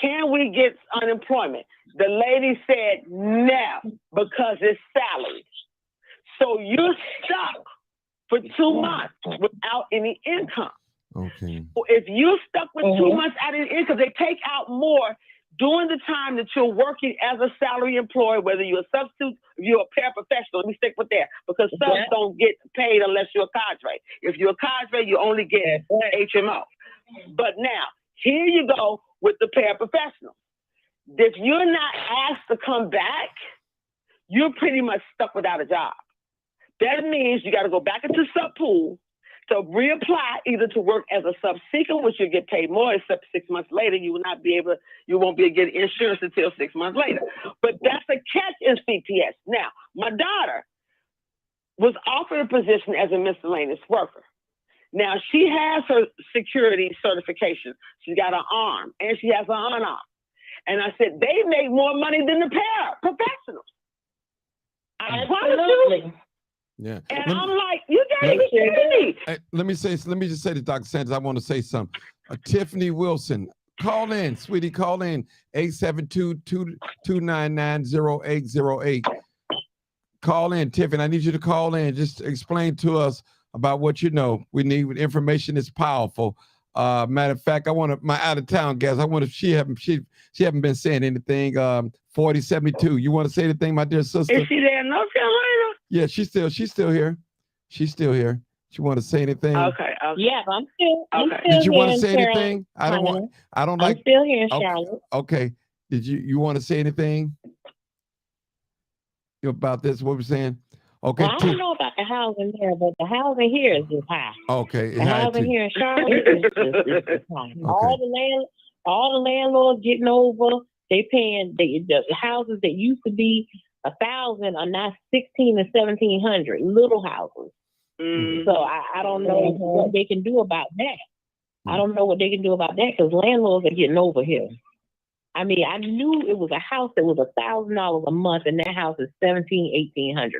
can we get unemployment? The lady said no, because it's salary. So you're stuck for 2 months without any income. Okay. If you're stuck with 2 months out of the income, they take out more during the time that you're working as a salary employee, whether you're a substitute, if you're a paraprofessional. Let me stick with that, because subs don't get paid unless you're a cadre. If you're a cadre, you only get HMO. But now, here you go with the paraprofessionals. If you're not asked to come back, you're pretty much stuck without a job. That means you got to go back into sub pool to reapply, either to work as a subsequent, which you'll get paid more, except 6 months later you won't be able to get insurance until 6 months later. But that's a catch in CPS. Now, my daughter was offered a position as a miscellaneous worker. Now, she has her security certification. She's got an arm, and she has an unarm. And I said, they make more money than the paraprofessionals. I promise you. Yeah. And I'm like, you gotta be kidding me. Let me just say to Dr. Sanders, I want to say something. Tiffany Wilson, call in, sweetie, call in 872-299-0808. Call in, Tiffany. I need you to call in. Just explain to us about what you know. We need information that's powerful. Matter of fact, I want my out of town guest. I want to. She haven't been saying anything. 4072. You want to say anything, my dear sister? Is she there in North Carolina? Yeah, she's still here. She's still here. She want to say anything? Okay. Yeah, I'm still. Did you want to say Charlotte. anything? I'm still here in Charlotte. Okay. Did you want to say anything about this? What we're saying? Okay. Well, I don't know about the housing there, but the housing here is just high. Okay. The housing here in Charlotte is just high. Okay. All the landlords getting over. They paying the houses that used to be 1,000 are now 1,600 and 1,700 little houses. So I don't know what they can do about that. I don't know what they can do about that, because landlords are getting over here. I mean, I knew it was a house that was $1,000 a month, and that house is $1,800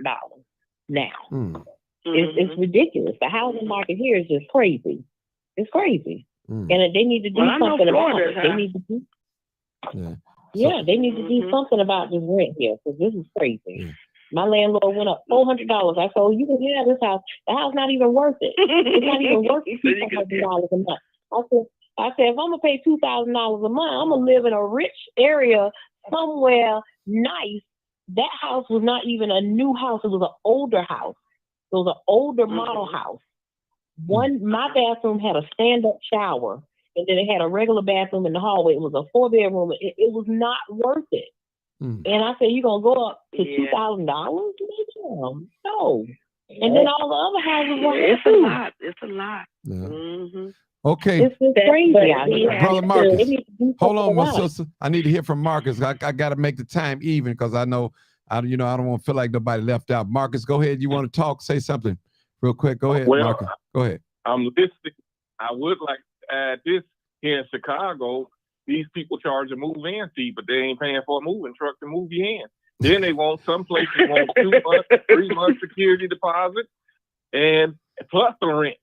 now. It's ridiculous. The housing market here is just crazy. It's crazy, and they need to do something about it. They need to do. They need to do something about this rent here, because this is crazy. My landlord went up $400. I said, you can have this house. The house not even worth it. It's not even worth $200 a month. I said, if I'm gonna pay $2,000 a month, I'm gonna live in a rich area somewhere nice. That house was not even a new house. It was an older house. It was an older model house. My bathroom had a stand-up shower, and then it had a regular bathroom in the hallway. It was a 4-bedroom. It was not worth it. And I said, you're going to go up to $2,000? No. And then all the other houses were It's a lot. Yeah. Okay. It's crazy out here. Brother Marcus, hold on, my sister. I need to hear from Marcus. I got to make the time even, because I know, I don't want to feel like nobody left out. Marcus, go ahead. You want to talk? Say something real quick. Go ahead, Marcus. Go ahead. I'm listening. I would like to add this. Here in Chicago, these people charge a move-in fee, but they ain't paying for a moving truck to move you in. Then they want, some places want 2 months, 3 months security deposit, and plus the rent,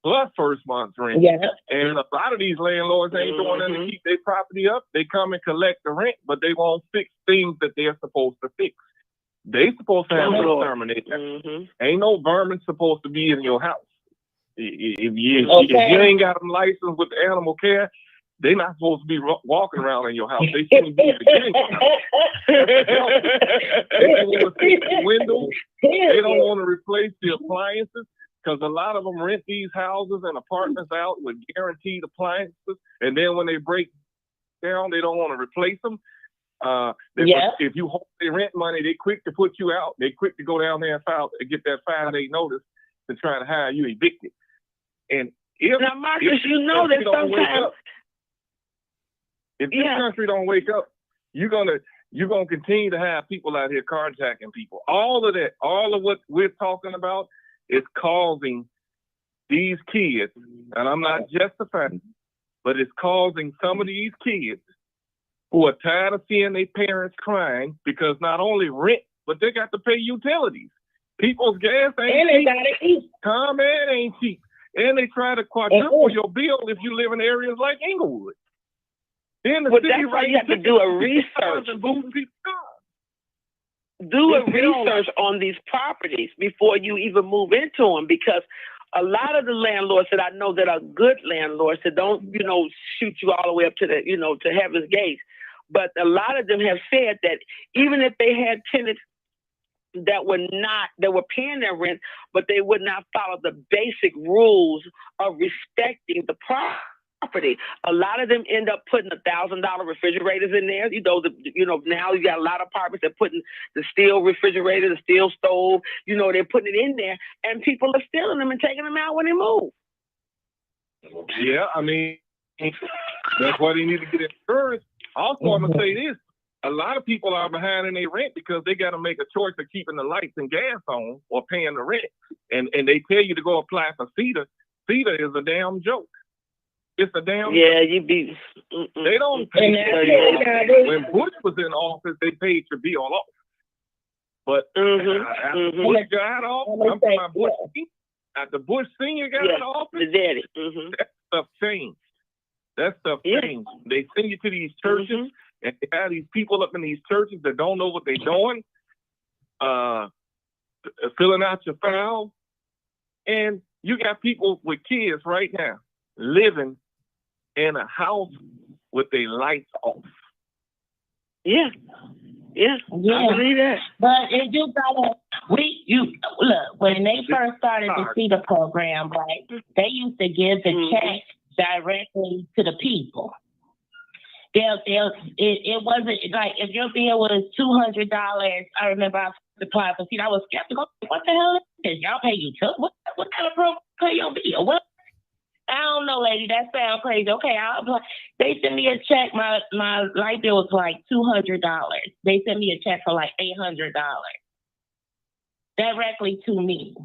plus first month's rent. Yeah. And a lot of these landlords ain't doing nothing to keep their property up. They come and collect the rent, but they won't fix things that they're supposed to fix. They supposed to have an exterminator. Ain't no vermin supposed to be in your house. If you ain't got them licensed with animal care, they're not supposed to be walking around in your house. They shouldn't be in the house. They don't want to fix the windows. They don't want to replace the appliances, because a lot of them rent these houses and apartments out with guaranteed appliances. And then when they break down, they don't want to replace them. If you hold their rent money, they quick to put you out. They quick to go down there and get that 5-day notice to try to have you evicted. And now, Marcus, you know that sometimes if this country don't wake up, you're gonna continue to have people out here carjacking people. All of that, all of what we're talking about is causing these kids, and I'm not justifying, but it's causing some of these kids who are tired of seeing their parents crying, because not only rent, but they got to pay utilities. People's gas ain't cheap. Gotta eat. ComEd ain't cheap. And they try to quadruple your bill if you live in areas like Inglewood. Then the city that's why you have to do a research. Do a research on these properties before you even move into them, because a lot of the landlords that I know that are good landlords that don't, shoot you all the way up to the, to heaven's gates. But a lot of them have said that even if they had tenants that were paying their rent, but they would not follow the basic rules of respecting the property. A lot of them end up putting $1,000 refrigerators in there. Now you got a lot of apartments that putting the steel refrigerator, the steel stove. They're putting it in there, and people are stealing them and taking them out when they move. Yeah, I mean, that's why they need to get encouraged. Also, I'm gonna say this: a lot of people are behind in their rent because they got to make a choice of keeping the lights and gas on or paying the rent, and they tell you to go apply for CEDA. CEDA is a damn joke. It's a damn you be. They don't pay. When Bush was in office, they paid your bill off. But after Bush got off, I'm talking about Bush. After Bush Senior got in office, the daddy. That stuff changed. That stuff changed. They send you to these churches, and they have these people up in these churches that don't know what they're doing, filling out your file, and you got people with kids right now living in a house with their lights off. Yeah, I believe that. But if you gotta, look, when they first started the CEDA program, right, they used to give the check directly to the people. It wasn't like if your bill was $200. I remember I applied for CEDA. I was skeptical. What the hell is this? Y'all pay you too? What kind of program pay your bill? What? I don't know, lady. That sounds crazy. Okay, I'll apply. They sent me a check. My light bill was like $200. They sent me a check for like $800 directly to me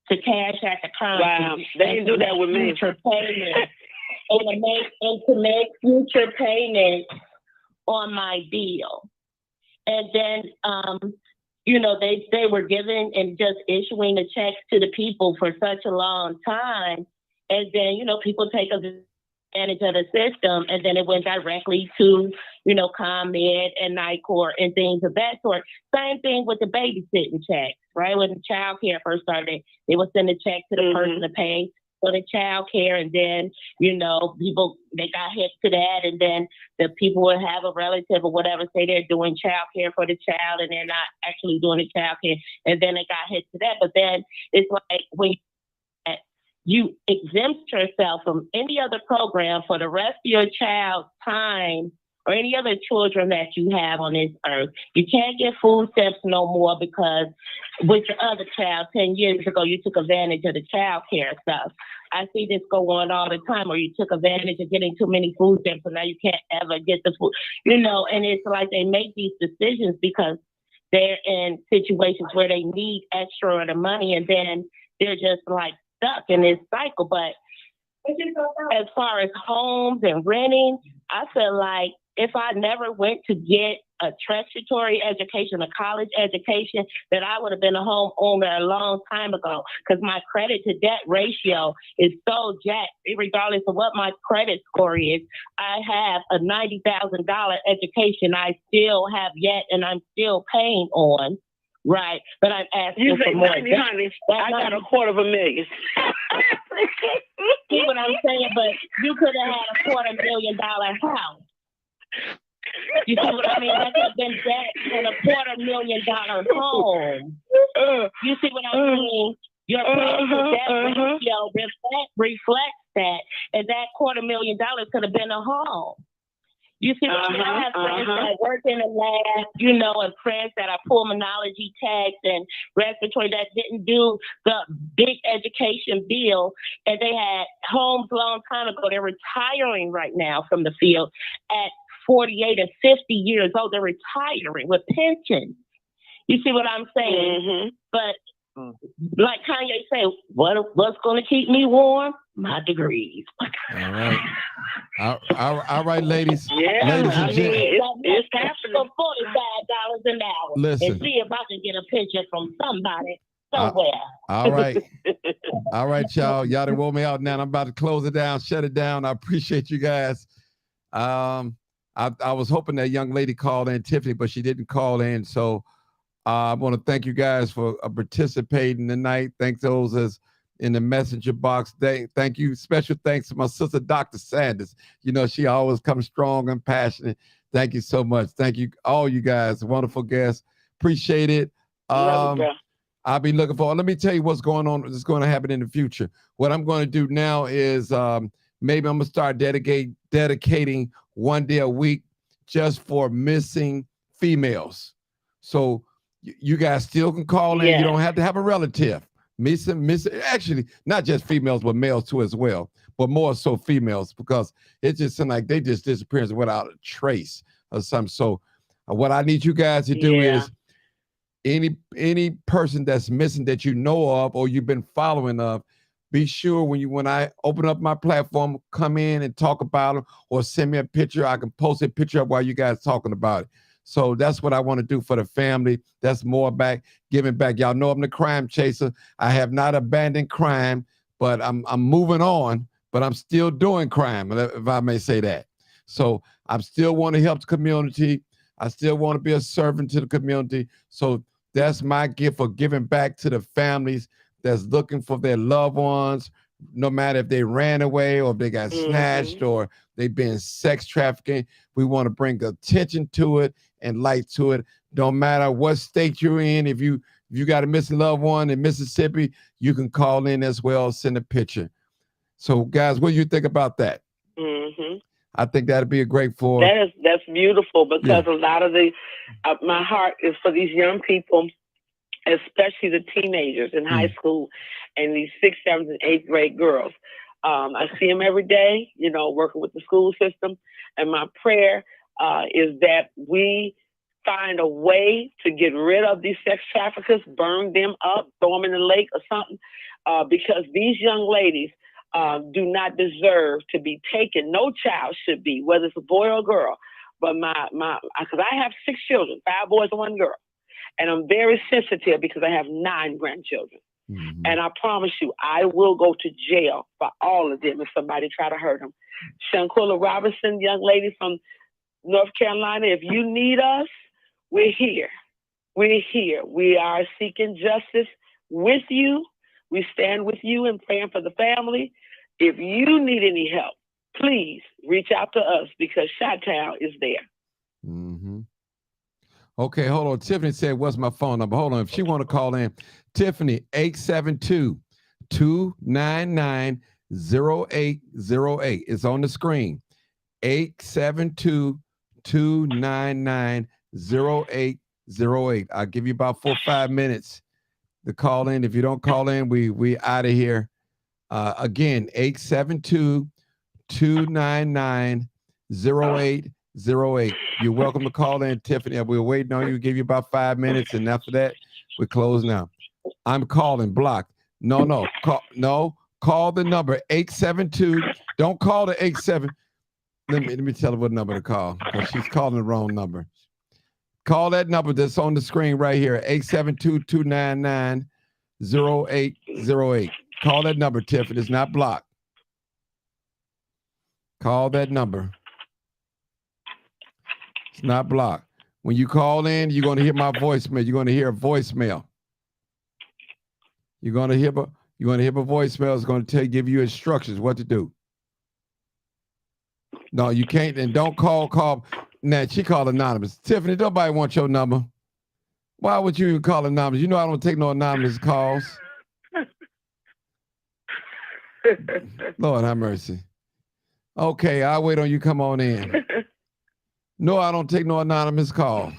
to cash at the county. Wow, they didn't do that with me. Future payments and to make future payments on my bill, and then they were giving and just issuing the checks to the people for such a long time. And then, people take advantage of the system, and then it went directly to, ComEd and NICOR and things of that sort. Same thing with the babysitting checks, right? When the child care first started, they would send a check to the person to pay for the child care, and then, people, they got hit to that, and then the people would have a relative or whatever say they're doing child care for the child, and they're not actually doing the child care, and then they got hit to that. But then it's like when you exempt yourself from any other program for the rest of your child's time or any other children that you have on this earth. You can't get food stamps no more because with your other child 10 years ago, you took advantage of the child care stuff. I see this go on all the time, or you took advantage of getting too many food stamps, and now you can't ever get the food, and it's like they make these decisions because they're in situations where they need extra of the money, and then they're just like, stuck in this cycle. But as far as homes and renting, I feel like if I never went to get a tertiary education, a college education, that I would have been a homeowner a long time ago, because my credit to debt ratio is so jacked. Regardless of what my credit score is, I have a $90,000 education I still have yet, and I'm still paying on. Right, but I'm asking for more. Honey, I got $250,000. See what I'm saying? But you could have had a $250,000 house. You see what I mean? That could have been that in a $250,000 home. You see what I mean? Your debt ratio reflects that, and that $250,000 could have been a home. You see what I mean? I have friends that work in the lab, and friends that are pulmonology techs and respiratory that didn't do the big education bill, and they had homes a long time ago. They're retiring right now from the field at 48 and 50 years old. They're retiring with pensions. You see what I'm saying? But like Kanye say, what's going to keep me warm? My degrees. All right. All right, ladies. Yeah, ladies and gentlemen. It's happening. For $45 an hour. Listen. And see if I can get a picture from somebody somewhere. All right. All right, y'all. Y'all done wore me out now. I'm about to close it down, shut it down. I appreciate you guys. I was hoping that young lady called in, Tiffany, but she didn't call in. So I want to thank you guys for participating tonight. Thank those in the messenger box. Thank you. Special thanks to my sister, Dr. Sanders. You know, she always comes strong and passionate. Thank you so much. Thank you, all you guys, wonderful guests. Appreciate it. Love you, bro. I'll be looking for. Let me tell you what's going on. What's going to happen in the future. What I'm going to do now is maybe I'm going to start dedicating one day a week just for missing females. So you guys still can call in. You don't have to have a relative. Missing. Actually, not just females, but males too as well. But more so females, because it just seems like they just disappear without a trace or something. So what I need you guys to do is any person that's missing that you know of or you've been following of, be sure when I open up my platform, come in and talk about them or send me a picture. I can post a picture up while you guys talking about it. So that's what I want to do for the family. That's more giving back. Y'all know I'm the crime chaser. I have not abandoned crime, but I'm moving on, but I'm still doing crime, if I may say that. So I still want to help the community. I still want to be a servant to the community. So that's my gift for giving back to the families that's looking for their loved ones, no matter if they ran away or if they got snatched or they've been sex trafficking. We want to bring attention to it and light to it. Don't matter what state you're in. If you got a missing loved one in Mississippi, you can call in as well, send a picture. So guys, what do you think about that? I think that'd be a great for. That's beautiful, because a lot of my heart is for these young people, especially the teenagers in high school and these 6th, 7th, and 8th grade girls. I see them every day, working with the school system. And my prayer is that we find a way to get rid of these sex traffickers, burn them up, throw them in the lake or something, because these young ladies do not deserve to be taken. No child should be, whether it's a boy or a girl. But because I have 6 children, 5 boys and 1 girl. And I'm very sensitive because I have 9 grandchildren. And I promise you, I will go to jail for all of them if somebody try to hurt them. Shanquilla Robinson, young lady from North Carolina, if you need us, we're here. We're here. We are seeking justice with you. We stand with you and praying for the family. If you need any help, please reach out to us, because Chi-Town is there. Okay, hold on. Tiffany said, what's my phone number? Hold on. If she want to call in, Tiffany, 872-299-0808. It's on the screen. 872-299-0808. I'll give you about 4 or 5 minutes to call in. If you don't call in, we out of here. Again, 872-299-0808. You're welcome to call in, Tiffany. We're waiting on you. Give you about 5 minutes, and after that, we're closing now. I'm calling block. No. Call the number 872. Don't call the 87. Let me tell her what number to call, because she's calling the wrong number. Call that number that's on the screen right here, 872-299-0808. Call that number, Tiffany. It's not blocked. Call that number. It's not blocked. When you call in, you're going to hear my voicemail. You're going to hear a voicemail. You're going to hear a voicemail. It's going to give you instructions what to do. No, you can't. And don't call. Now, she called anonymous. Tiffany, nobody wants your number. Why would you even call anonymous? You know I don't take no anonymous calls. Lord have mercy. Okay, I'll wait on you. Come on in. No, I don't take no anonymous calls.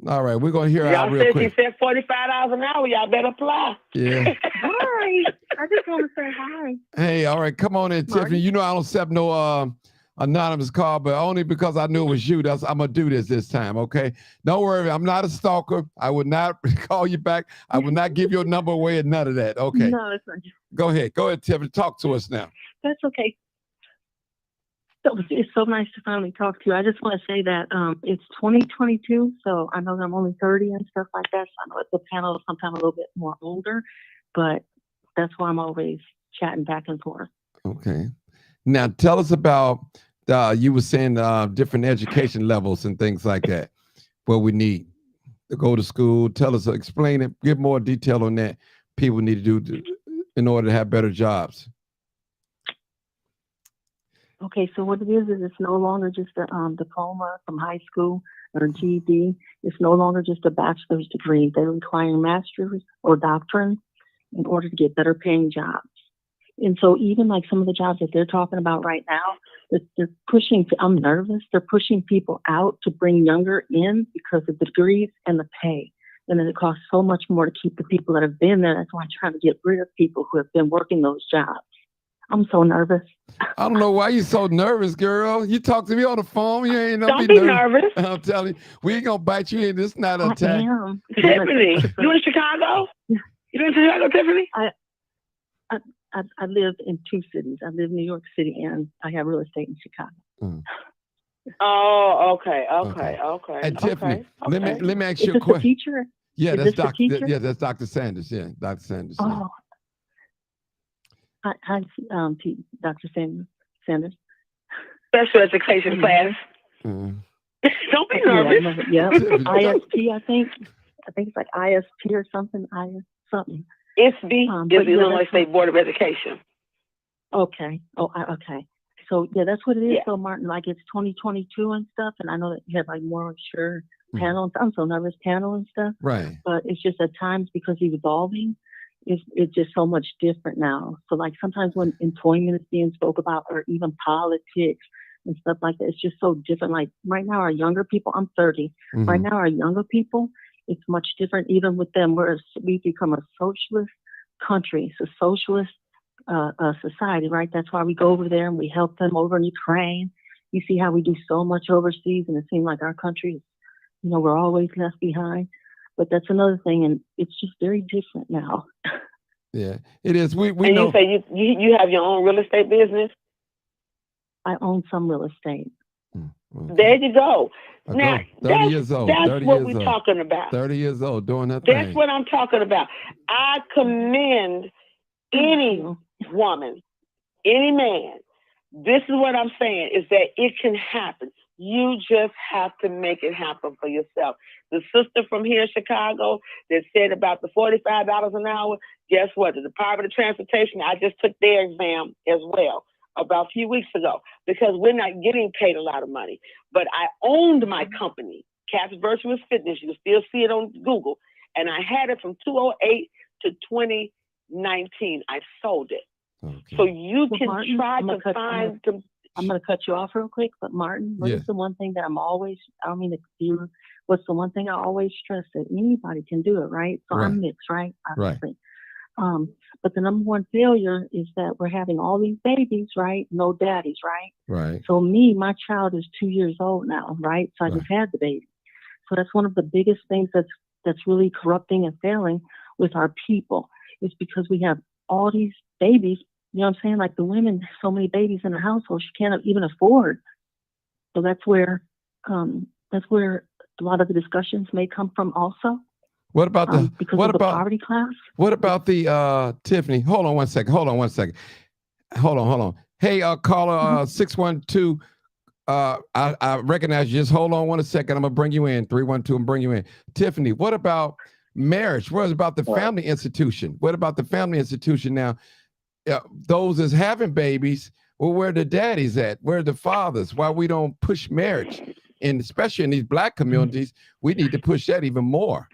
All right, we're going to hear out real quick. She said $45 an hour. Y'all better apply. Yeah. Hi. I just want to say hi. Hey, all right, come on in, Tiffany. You know I don't accept no anonymous call, but only because I knew it was you. I'm going to do this time, okay? Don't worry. I'm not a stalker. I would not call you back. I would not give your number away and none of that, okay? No, it's not. Go ahead, Tiffany. Talk to us now. That's okay. So it's so nice to finally talk to you. I just want to say that it's 2022, so I know that I'm only 30 and stuff like that. So I know the panel is sometimes a little bit more older, but that's why I'm always chatting back and forth. Okay. Now tell us about you were saying different education levels and things like that. What we need to go to school. Tell us, explain it, give more detail on that. people need to do in order to have better jobs? Okay, so what it is it's no longer just a diploma from high school or GED. It's no longer just a bachelor's degree. They're requiring master's or doctorate in order to get better paying jobs. And so even like some of the jobs that they're talking about right now, they're pushing, I'm nervous, they're pushing people out to bring younger in because of the degrees and the pay. And then it costs so much more to keep the people that have been there. That's why I'm trying to get rid of people who have been working those jobs. I'm so nervous. I don't know why you so nervous, girl. You talk to me on the phone. You ain't Don't be nervous. I'm telling you, we ain't gonna bite you in. This is not an attack. Tiffany, you in Chicago? Yeah. You in Chicago, Tiffany? I live in two cities. I live in New York City and I have real estate in Chicago. Mm. Oh, okay. And Tiffany, okay. let me ask you a question. Teacher? Yeah, Is that's Dr. Sanders. Yeah, Dr. Sanders. Oh. Hi, Dr. Sanders. Special education class. Mm. Don't be nervous. Yeah, ISP, I think. I think it's like ISP or something. Something. ISB is the Illinois State Board of Education. Okay. Okay. So yeah, that's what it is. Yeah. So Martin, like it's 2022 and stuff, and I know that you have like more mature panel. I'm so nervous panel and stuff. Right. But it's just at times because he's evolving, it's just so much different now. So like sometimes when employment is being spoke about, or even politics and stuff like that, it's just so different. Like right now, our younger people, I'm 30. Mm-hmm. Right now, our younger people, it's much different. Even with them, we've become a socialist country. It's a socialist society, right? That's why we go over there and we help them over in Ukraine. You see how we do so much overseas, and it seems like our country is, we're always left behind. But that's another thing, and it's just very different now. Yeah, it is. We and know. You say you have your own real estate business? I own some real estate. Okay. There you go. Now, 30 years old. That's what we're talking about. 30 years old, doing that thing. That's what I'm talking about. I commend any woman, any man. This is what I'm saying, is that it can happen. You just have to make it happen for yourself. The sister from here in Chicago that said about the $45 an hour, guess what? The Department of Transportation, I just took their exam as well about a few weeks ago, because we're not getting paid a lot of money. But I owned my company, Cat's Virtuous Fitness. You can still see it on Google. And I had it from 2008 to 2019. I sold it. Okay. So you can Martin, try to find them. I'm going to cut you off real quick, but Martin, what's the one thing that what's the one thing I always stress, that anybody can do it, right? So Right. I'm mixed, right? Obviously. Right. But the number one failure is that we're having all these babies, right? No daddies, right? Right. So my child is 2 years old now, right? So I just had the baby. So that's one of the biggest things that's really corrupting and failing with our people, is because we have all these babies. You know what I'm saying? Like the women, so many babies in the household, she can't even afford. So that's where a lot of the discussions may come from also. What about the poverty class? What about the Tiffany? Hold on one second. Hold on. Hey, caller 612. I recognize you. Just hold on 1 second. I'm gonna bring you in. 312 and bring you in. Tiffany, what about marriage? What about the family institution? What about the family institution now? Those that's having babies, well, where the daddies at? Where are the fathers? Why we don't push marriage? And especially in these Black communities, we need to push that even more.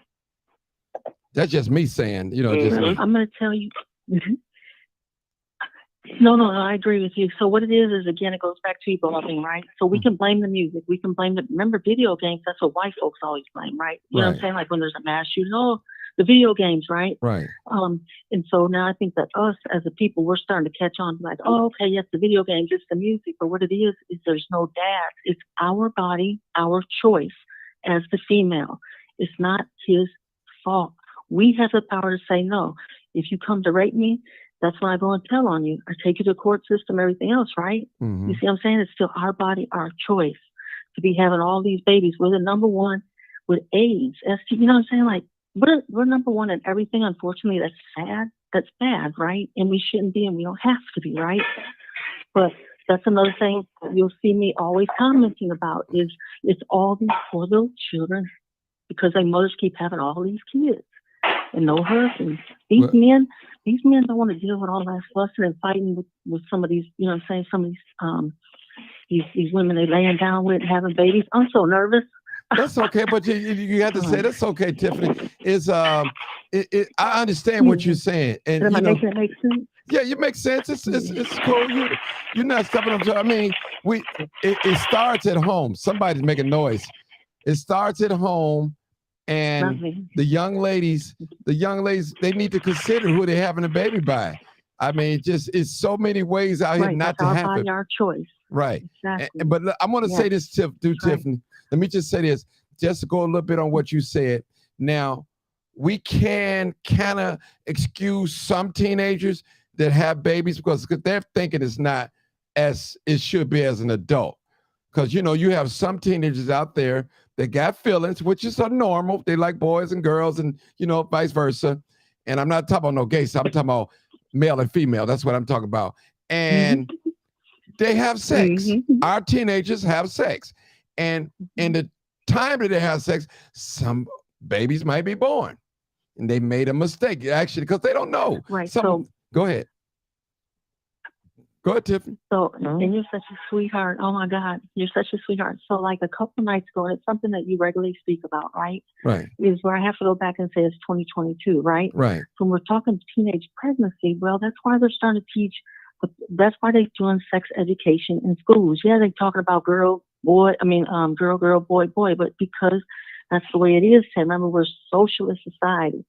That's just me saying, just me. I'm going to tell you. No, I agree with you. So what it is again, it goes back to evolving, right? So we can blame the music. We can blame remember video games. That's what white folks always blame, right? You know what I'm saying? Like when there's a mass shooting, the video games, right? Right. And so now I think that us as a people, we're starting to catch on, like, okay, yes, the video games, it's the music, but what it is there's no dad. It's our body, our choice as the female. It's not his fault. We have the power to say no. If you come to rape me, that's when I go and tell on you. I take you to the court system, everything else, right? Mm-hmm. You see what I'm saying? It's still our body, our choice to be having all these babies. We're the number one with AIDS, STD, you know what I'm saying? Like, we're number one in everything. Unfortunately, that's sad. That's bad, right? And we shouldn't be, and we don't have to be, right? But that's another thing you'll see me always commenting about is it's all these poor little children because their mothers keep having all these kids. and no husbands. These men don't want to deal with all that fussing and fighting with some of these, you know what I'm saying, some of these women they laying down with having babies. I'm so nervous. That's okay, but you have to say that's okay, Tiffany. I understand what you're saying, and am I making it make sense? Yeah, you make sense. It's cool. You're not stepping up to. I mean, it starts at home. Somebody's making noise. It starts at home, and the young ladies, they need to consider who they're having a baby by. I mean, it's so many ways out here not to happen. That's our choice. Right. Exactly. But I'm going to say this to Tiffany. Let me just say this, just to go a little bit on what you said. Now, we can kind of excuse some teenagers that have babies because they're thinking it's not as it should be as an adult. Because, you have some teenagers out there that got feelings, which is normal. They like boys and girls and, vice versa. And I'm not talking about no gay stuff. I'm talking about male and female. That's what I'm talking about. And they have sex. Our teenagers have sex. And in the time that they have sex, some babies might be born. And they made a mistake, actually, because they don't know. Right. Go ahead. Go ahead, Tiffany. So, and you're such a sweetheart. Oh, my God. You're such a sweetheart. So, like a couple nights ago, and it's something that you regularly speak about, right? Right. Is where I have to go back and say it's 2022, right? Right. So when we're talking teenage pregnancy, well, that's why they're starting to teach. That's why they're doing sex education in schools. Yeah, they're talking about girl, boy, boy, but because that's the way it is. Remember, we're a socialist society.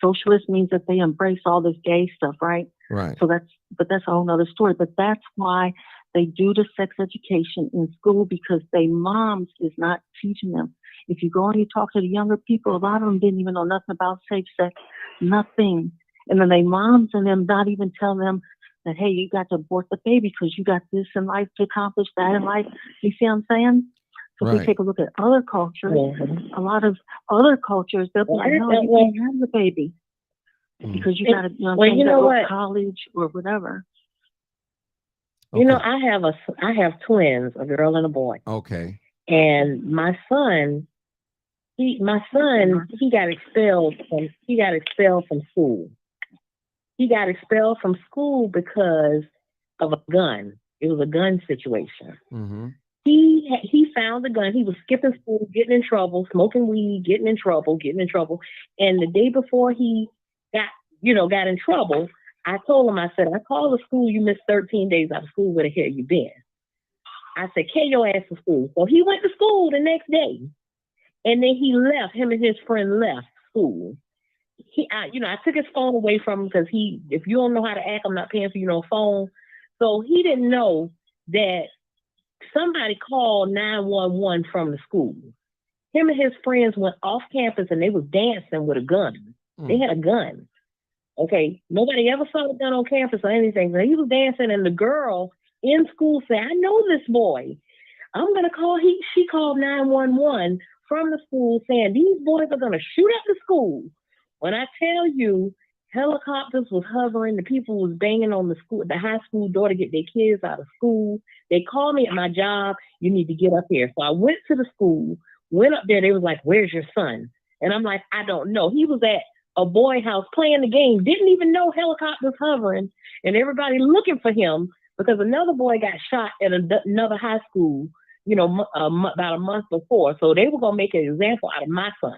Socialist means that they embrace all this gay stuff, right? Right. So that's a whole nother story. But that's why they do the sex education in school, because they moms is not teaching them. If you go and you talk to the younger people, a lot of them didn't even know nothing about safe sex, nothing. And then they moms and them not even tell them that, hey, you got to abort the baby because you got this in life to accomplish, that in life. You see what I'm saying? So if we take a look at other cultures, a lot of other cultures, they'll be like, no, you can't have the baby because you got to, go to college or whatever. Okay. I have twins, a girl and a boy. Okay. And my son, he got expelled from school. He got expelled from school because of a gun. It was a gun situation. Mm-hmm. He found the gun. He was skipping school, getting in trouble, smoking weed, getting in trouble. And the day before he got in trouble, I told him, I said, I called the school. You missed 13 days out of school. Where the hell you been? I said, carry your ass to school. So he went to school the next day. And then he left. Him and his friend left school. I took his phone away from him because if you don't know how to act, I'm not paying for you no phone. So he didn't know that somebody called 911 from the school. Him and his friends went off campus and they was dancing with a gun. They had a gun. Okay, nobody ever saw a gun on campus or anything. So he was dancing, and the girl in school said, I know this boy. I'm going to call. She called 911 from the school saying, these boys are going to shoot up the school. When I tell you, helicopters was hovering, the people was banging on the high school door to get their kids out of school. They called me at my job, you need to get up here. So I went to the school, went up there, they was like, where's your son? And I'm like, I don't know. He was at a boy house playing the game, didn't even know helicopters hovering, and everybody looking for him because another boy got shot at another high school, about a month before. So they were going to make an example out of my son.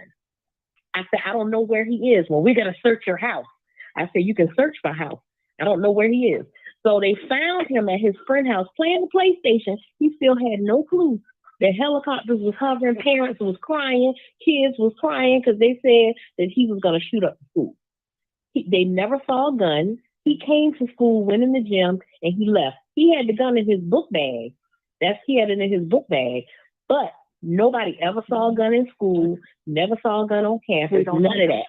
I said, I don't know where he is. Well, we got to search your house. I said, you can search my house. I don't know where he is. So they found him at his friend's house playing the PlayStation. He still had no clue that helicopters was hovering. Parents was crying. Kids was crying because they said that he was going to shoot up the school. They never saw a gun. He came to school, went in the gym, and he left. He had the gun in his book bag. He had it in his book bag. But nobody ever saw a gun in school, never saw a gun on campus, none of that.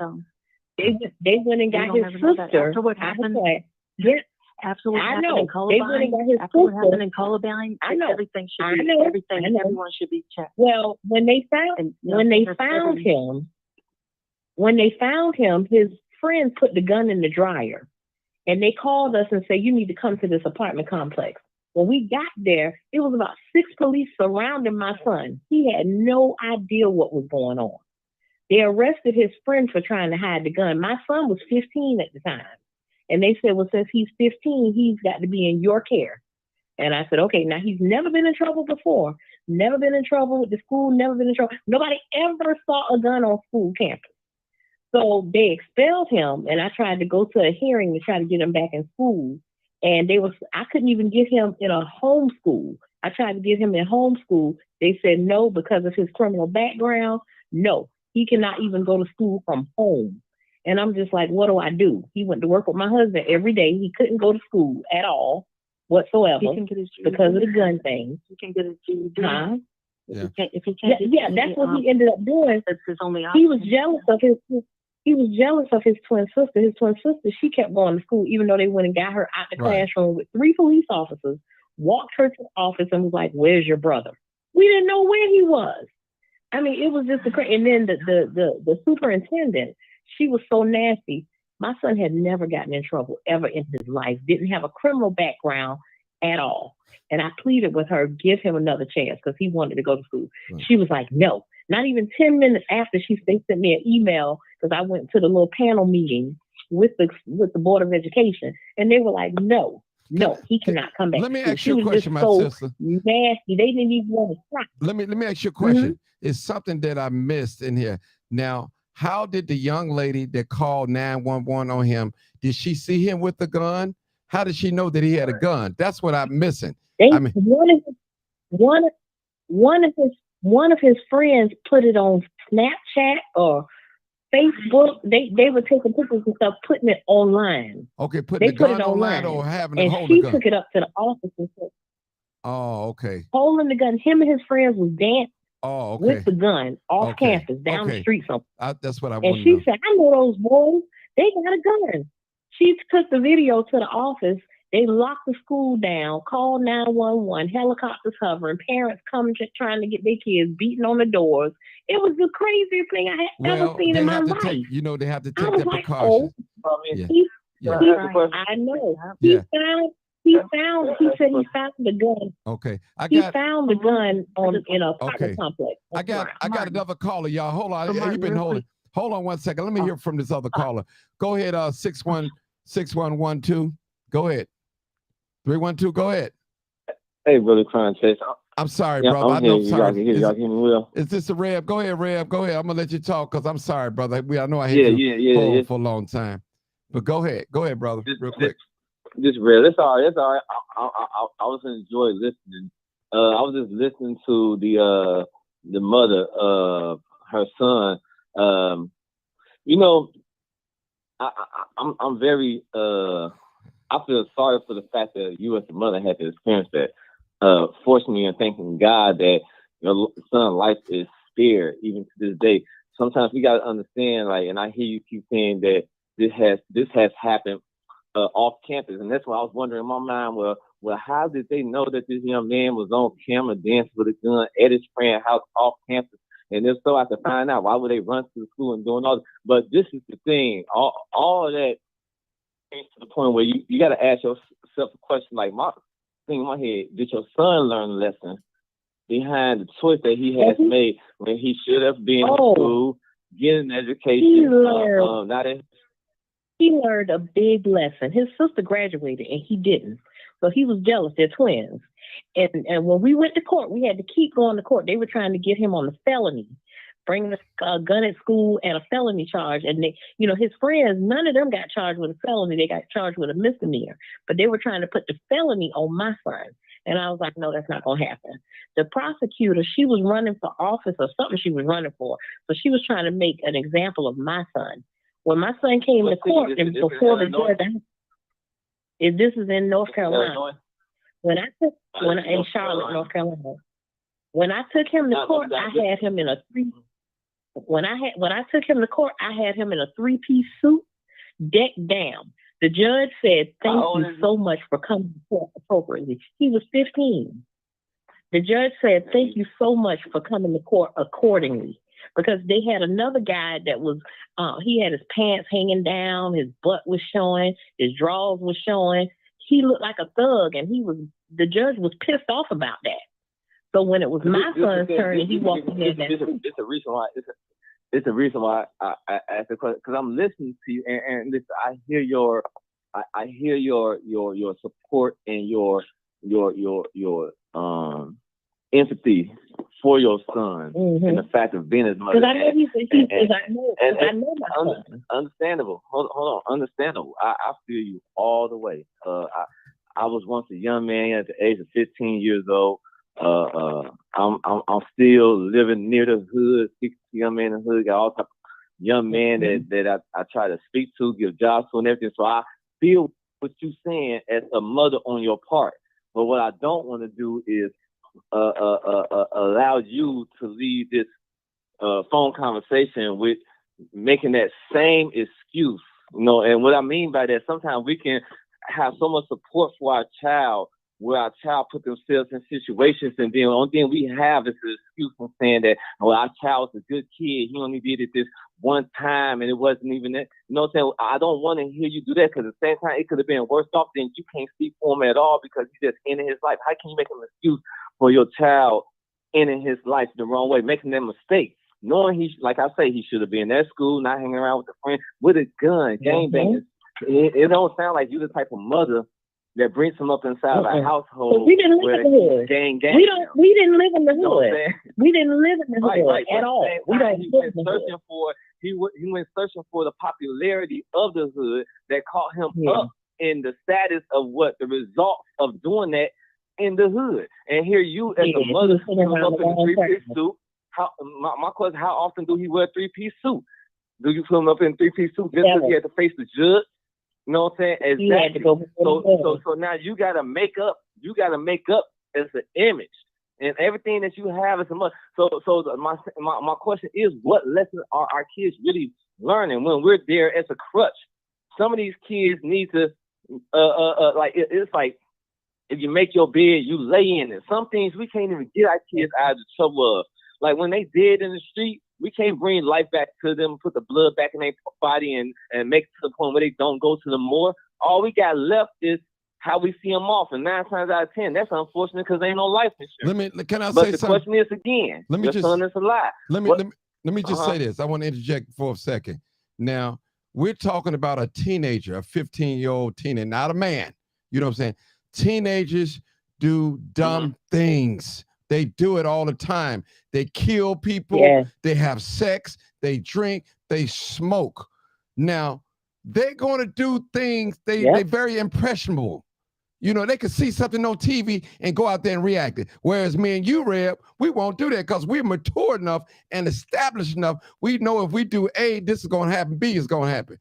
They went and got his sister. After what happened, after what happened in Columbine, everything should be, everyone should be checked. Well, when they found him, his friends put the gun in the dryer, and they called us and said, you need to come to this apartment complex. When we got there, it was about 6 police surrounding my son. He had no idea what was going on. They arrested his friend for trying to hide the gun. My son was 15 at the time. And they said, well, since he's 15, he's got to be in your care. And I said, okay, now he's never been in trouble before. Never been in trouble with the school, never been in trouble. Nobody ever saw a gun on school campus. So they expelled him, and I tried to go to a hearing to try to get him back in school. And I couldn't even get him in a homeschool. I tried to get him in homeschool. They said no, because of his criminal background. No, he cannot even go to school from home. And I'm just like, what do I do? He went to work with my husband every day. He couldn't go to school at all whatsoever because of the gun thing. He can get his GED. Huh? Yeah. If he can't that's what he ended up doing. That's his only option. He was jealous of his twin sister. His twin sister, she kept going to school, even though they went and got her out the classroom with 3 police officers, walked her to the office and was like, where's your brother? We didn't know where he was. I mean, it was just and then the superintendent, she was so nasty. My son had never gotten in trouble ever in his life, didn't have a criminal background at all. And I pleaded with her, give him another chance, because he wanted to go to school. Right. She was like, no. Not even 10 minutes after, they sent me an email, because I went to the little panel meeting with the Board of Education, and they were like, no, he cannot come back. Let me ask you a question, my sister. Nasty. They didn't even want to stop. Let me ask you a question. It's something that I missed in here. Now, how did the young lady that called 911 on him, did she see him with the gun? How did she know that he had a gun? That's what I'm missing. One of his friends put it on Snapchat or Facebook. They were taking pictures and stuff, putting it online. Okay, putting the gun online or having to hold the gun. And she took it up to the office and said, oh, okay. Holding the gun. Him and his friends was dancing. Oh, okay. With the gun off campus, down the street somewhere. That's what I want to know. And she said, I know those boys. They got a gun. She took the video to the office. They locked the school down, called 911, helicopters hovering, parents coming trying to get their kids, beating on the doors. It was the craziest thing I had ever seen in my life. They have to take their precautions. I know. Yeah. He said he found the gun. Okay. He found the gun in a apartment complex. I got another caller, y'all. Hold on. You've been holding. Hold on 1 second. Let me hear from this other caller. Go ahead, 6112. Go ahead. 312, go ahead. Hey, Brother Crown Chase. I'm sorry, brother. I know. Sorry. Y'all hear me well? Is this a Reb? Go ahead, Reb. Go ahead. I'm gonna let you talk because I'm sorry, brother. I know I had you for a long time. But go ahead, brother. Real quick. Just Reb. That's all right. I was enjoying listening. I was just listening to the mother of her son. I'm very I feel sorry for the fact that you as a mother had to experience that. Fortunately, and thanking God that your son's life is spared even to this day. Sometimes we got to understand, and I hear you keep saying that this has happened off campus, and that's why I was wondering in my mind, well, how did they know that this young man was on camera dancing with a gun at his friend's house off campus? And if so, I have to find out why would they run to the school and doing all this. But this is the thing, all of that came to the point where you got to ask yourself a question like, my thing in my head, did your son learn a lesson behind the choice that he has made when he should have been in school, getting an education? He learned a big lesson. His sister graduated and he didn't. So he was jealous. They're twins. And when we went to court, we had to keep going to court. They were trying to get him on the felony, bringing a gun at school and a felony charge. And they, his friends, none of them got charged with a felony. They got charged with a misdemeanor. But they were trying to put the felony on my son. And I was like, no, that's not going to happen. The prosecutor, she was running for office or something she was running for. So she was trying to make an example of my son. When my son came to court and before the judge, this is in North Carolina. In Charlotte, North Carolina. When I took him to court, I had him in a when I took him to court, I had him in a 3-piece suit, decked down. The judge said, thank you so much for coming to court appropriately. He was 15. The judge said, thank you so much for coming to court accordingly. Because they had another guy that was, he had his pants hanging down, his butt was showing, his drawers was showing. He looked like a thug, and the judge was pissed off about that. So when it was my son's turn, and he walked in there. It's a reason why. it's the reason why I asked the question, because I'm listening to you, and listen, I hear your support and your empathy for your son and the fact of being his mother. Because I know I know my son. Understandable. Hold on. Understandable. I feel you all the way. I was once a young man at the age of 15 years old. I'm still living near the hood. 60 young man in the hood, got all type of young men that I try to speak to, give jobs to, and everything. So I feel what you're saying as a mother on your part. But what I don't want to do is allow you to leave this phone conversation with making that same excuse. And what I mean by that, sometimes we can have so much support for our child, where our child put themselves in situations, and then the only thing we have is an excuse from saying that, well, our child's a good kid, he only did it this one time, and it wasn't even that. You know what I'm saying? I don't want to hear you do that, because at the same time, it could have been worse off than you can't speak for him at all because he's just ending his life. How can you make an excuse for your child ending his life the wrong way, making that mistake, knowing like I say, he should have been at school, not hanging around with a friend with a gun, gangbangers. It don't sound like you the type of mother that brings him up inside of a household. We didn't live in the hood. Gang. We didn't live in the hood. You know what I'm saying? We didn't live in the hood right. at all. We don't he live went in the hood. He went searching for the popularity of the hood that caught him up in the status of what the results of doing that in the hood. And here you as a mother comes up in a three-piece suit. My question: how often do he wear a three-piece suit? Do you put him up in a three-piece suit just because he had to face the judge? You know what I'm saying? Exactly. So now you gotta make up as an image, and everything that you have as a mother. So my question is, what lessons are our kids really learning when we're there as a crutch? Some of these kids need to it's like, if you make your bed, you lay in it. Some things we can't even get our kids out of the trouble of. Like when they dead in the street, we can't bring life back to them, put the blood back in their body, and make it to the point where they don't go to the morgue. All we got left is how we see them off. And 9 times out of 10, that's unfortunate because there ain't no life insurance. But the question is, again, your son is alive. Let me just say this. I want to interject for a second. Now, we're talking about a teenager, a 15-year-old teenager, not a man. You know what I'm saying? Teenagers do dumb things. They do it all the time. They kill people. They have sex. They drink. They smoke. Now, they're going to do things. They're very impressionable. You know, they can see something on TV and go out there and react it. Whereas me and you, Reb, we won't do that because we're mature enough and established enough. We know if we do A, this is going to happen. B is going to happen.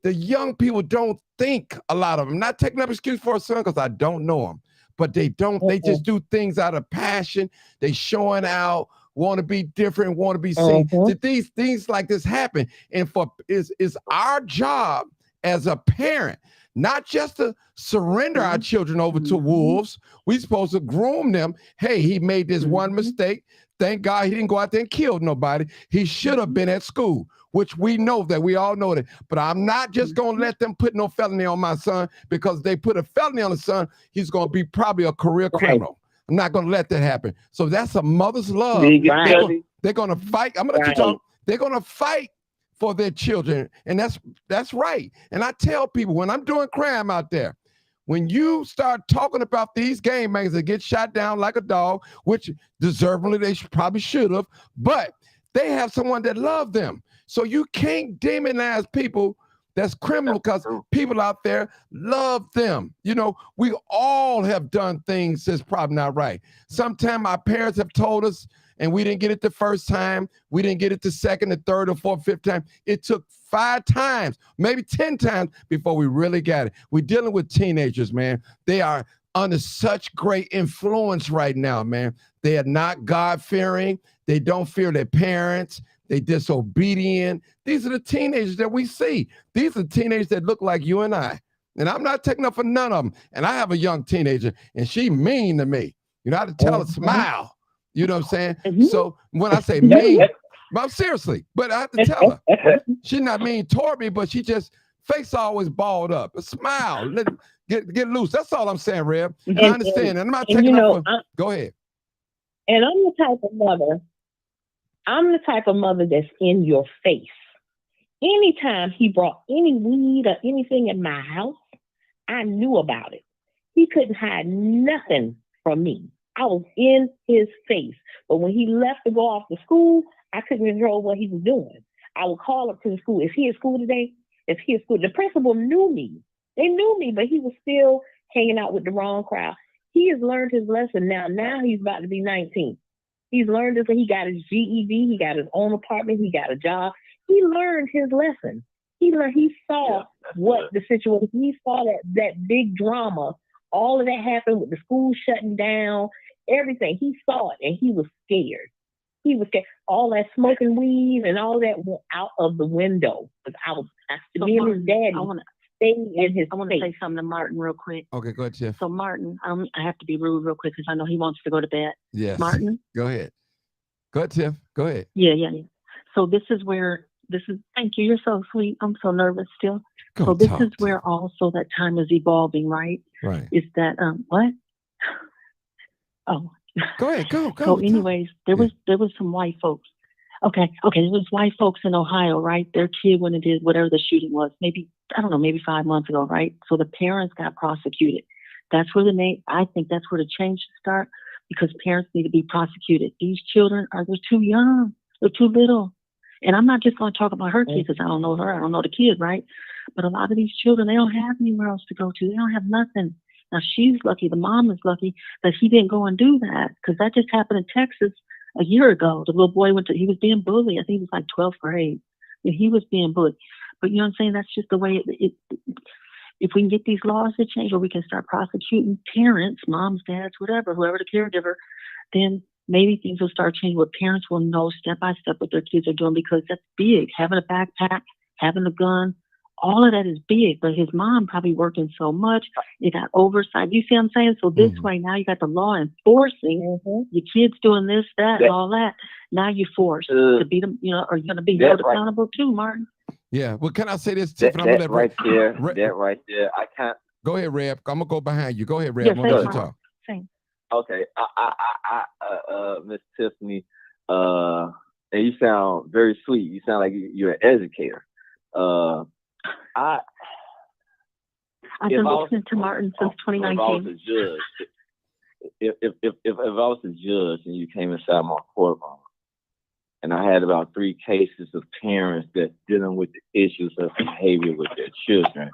The young people don't think, a lot of them. Not taking up excuse for a son because I don't know them. But they don't, they just do things out of passion. They showing out, want to be different, want to be seen. These things like this happen. And it's our job as a parent, not just to surrender our children over to wolves. We're supposed to groom them. Hey, he made this one mistake. Thank God he didn't go out there and kill nobody. He should have been at school, which we know that. We all know that. But I'm not just going to let them put no felony on my son, because they put a felony on the son, he's going to be probably a career criminal. I'm not going to let that happen. So that's a mother's love. They're going to fight. I'm going to let you talk. They're going to fight for their children. And that's right. And I tell people when I'm doing crime out there, when you start talking about these game bangers that get shot down like a dog, which deservedly they probably should have, but they have someone that loves them. So you can't demonize people that's criminal, because people out there love them. You know, we all have done things that's probably not right. Sometimes our parents have told us, and we didn't get it the first time. We didn't get it the second, the third, or fourth, fifth time. It took 5 times, maybe 10 times before we really got it. We're dealing with teenagers, man. They are under such great influence right now, man. They are not God-fearing. They don't fear their parents. They disobedient. These are the teenagers that we see. These are teenagers that look like you and I. And I'm not taking up for none of them. And I have a young teenager, and she mean to me. You know, I have to tell her, smile. You know what I'm saying? So when I say mean, I'm seriously, but I have to tell her. She's not mean toward me, but she just, face always balled up. A smile. Get loose. That's all I'm saying, Reb. And I understand. And I'm not taking up for, go ahead. And I'm the type of mother I'm the type of mother that's in your face. Anytime he brought any weed or anything in my house, I knew about it. He couldn't hide nothing from me. I was in his face. But when he left to go off to school, I couldn't control what he was doing. I would call up to the school. Is he at school today? Is he at school? The principal knew me. They knew me, but he was still hanging out with the wrong crowd. He has learned his lesson now. Now he's about to be 19. He's learned this. He got his GED. He got his own apartment. He got a job. He learned his lesson. He saw what the situation. He saw that big drama. All of that happened with the school shutting down. Everything. He saw it, and he was scared. He was scared. All that smoking weed and all that went out of the window. Because me and his daddy stayed in his. I want to say something to Martin real quick. Okay, go ahead, Tiff. So Martin, I have to be rude real quick because I know he wants to go to bed. Yes. Martin, go ahead. Go ahead, Tiff. Go ahead. Yeah. So thank you. You're so sweet. I'm so nervous still. So this is where also that time is evolving, right? Right. Is that what? Oh. Go ahead. Go. So anyways, there was some white folks. Okay. There was white folks in Ohio, right? Their kid when it did whatever the shooting was, maybe 5 months ago, right? So the parents got prosecuted. That's where I think that's where the change should start, because parents need to be prosecuted. These children they're too young. They're too little. And I'm not just going to talk about her kids because I don't know her. I don't know the kid, right? But a lot of these children, they don't have anywhere else to go to. They don't have nothing. Now, she's lucky. The mom is lucky that he didn't go and do that, because that just happened in Texas a year ago. The little boy he was being bullied. I think he was like 12th grade. And he was being bullied. But you know what I'm saying? That's just the way if we can get these laws to change, or we can start prosecuting parents, moms, dads, whatever, whoever the caregiver, then maybe things will start changing where parents will know step by step what their kids are doing, because that's big. Having a backpack, having a gun, all of that is big. But his mom probably working so much, it got oversight. You see what I'm saying? So this way, now you got the law enforcing your kids doing this, that, and all that. Now you're forced to beat them. Are you going to be held accountable too, Martin? Yeah. Well, can I say this? That right there. I can't. Go ahead, Reb. I'm gonna go behind you. Go ahead, Reb. I'm gonna let you talk. Okay, I Miss Tiffany, and you sound very sweet. You sound like you're an educator. I've been listening to Martin since 2019. If I was a judge and you came inside my courtroom, and I had about 3 cases of parents that dealing with the issues of behavior with their children,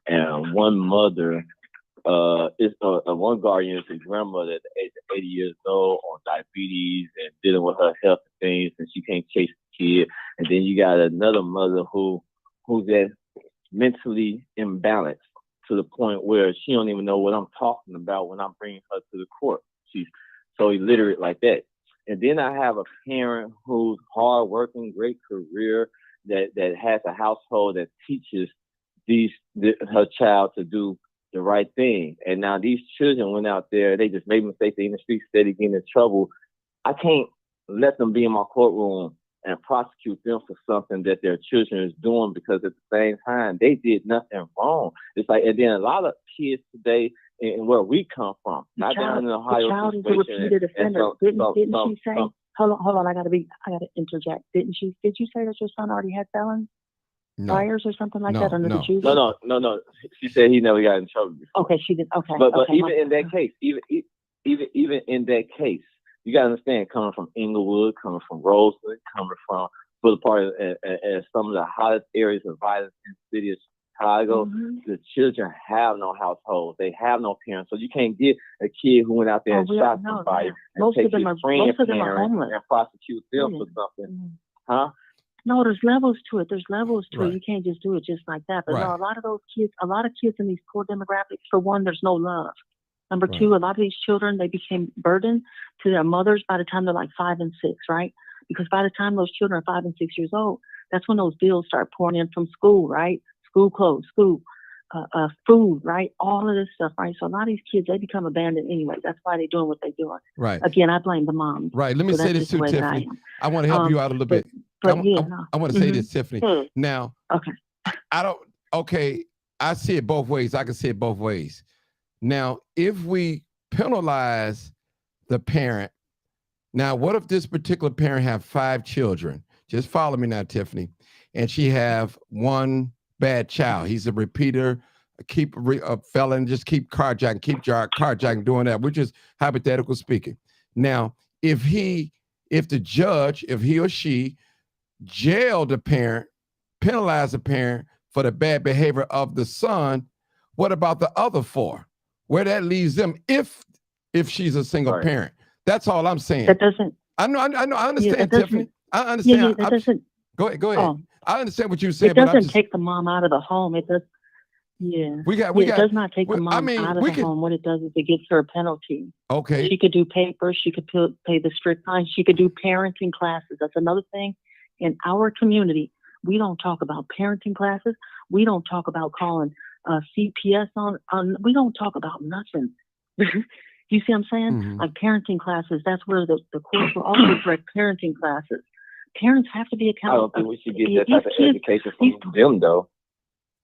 and one mother. One guardian is a grandmother at the age of 80 years old on diabetes and dealing with her health and things, and she can't chase the kid. And then you got another mother who's at mentally imbalanced to the point where she don't even know what I'm talking about when I'm bringing her to the court. She's so illiterate like that. And then I have a parent who's hardworking, great career, that has a household that teaches her child to do the right thing. And now these children went out there, they just made mistakes, they in the street steady getting in trouble. I can't let them be in my courtroom and prosecute them for something that their children is doing, because at the same time, they did nothing wrong. It's like, and then a lot of kids today, and where we come from, not down in Ohio. The child is a repeated offender. Didn't she say, hold on, I gotta interject. Did you say that your son already had felons? No. Priors or something like that under the Jews? No. She said he never got in trouble before. Okay, she did. Okay. But even in that case, even in that case, you gotta understand, coming from Inglewood, coming from Rosewood, coming from for the part of some of the hottest areas of violence in the city of Chicago, the children have no household. They have no parents. So you can't get a kid who went out there and shot somebody and most take of them his are homeless and prosecute them for something. Huh? No, there's levels to it. There's levels to it. You can't just do it just like that. But no, a lot of kids in these poor demographics, for one, there's no love. Number two, a lot of these children, they became burdened to their mothers by the time they're like 5 and 6, right? Because by the time those children are 5 and 6 years old, that's when those bills start pouring in from school, right? School clothes, food, right? All of this stuff, right? So a lot of these kids, they become abandoned anyway. That's why they're doing what they're doing. Right. Again, I blame the moms. Right. Let me say this too, Tiffany. I want to help you out a little bit. I want to say this, Tiffany. Now, I see it both ways. I can see it both ways. Now, if we penalize the parent Now, what if this particular parent have 5 children? Just follow me now, Tiffany. And she have one bad child. He's a repeater, a felon, just keep carjacking, doing that. We're just hypothetical speaking. Now, if he or she jailed the parent, penalized the parent for the bad behavior of the son, what about the other 4? Where that leaves them if she's a single parent? That's all I'm saying. That doesn't. I understand, Tiffany. I understand. That doesn't. Go ahead. Oh, I understand what you said. it doesn't take the mom out of the home. It does. Yeah. It does not take the mom out of the home. What it does is it gives her a penalty. Okay. She could do papers. She could pay the strict fine. She could do parenting classes. That's another thing. In our community, we don't talk about parenting classes. We don't talk about calling CPS on. We don't talk about nothing. You see what I'm saying? Mm-hmm. Like parenting classes, that's where the courts will also direct parenting classes. Parents have to be accountable. I don't think we should get that type of education from them, though.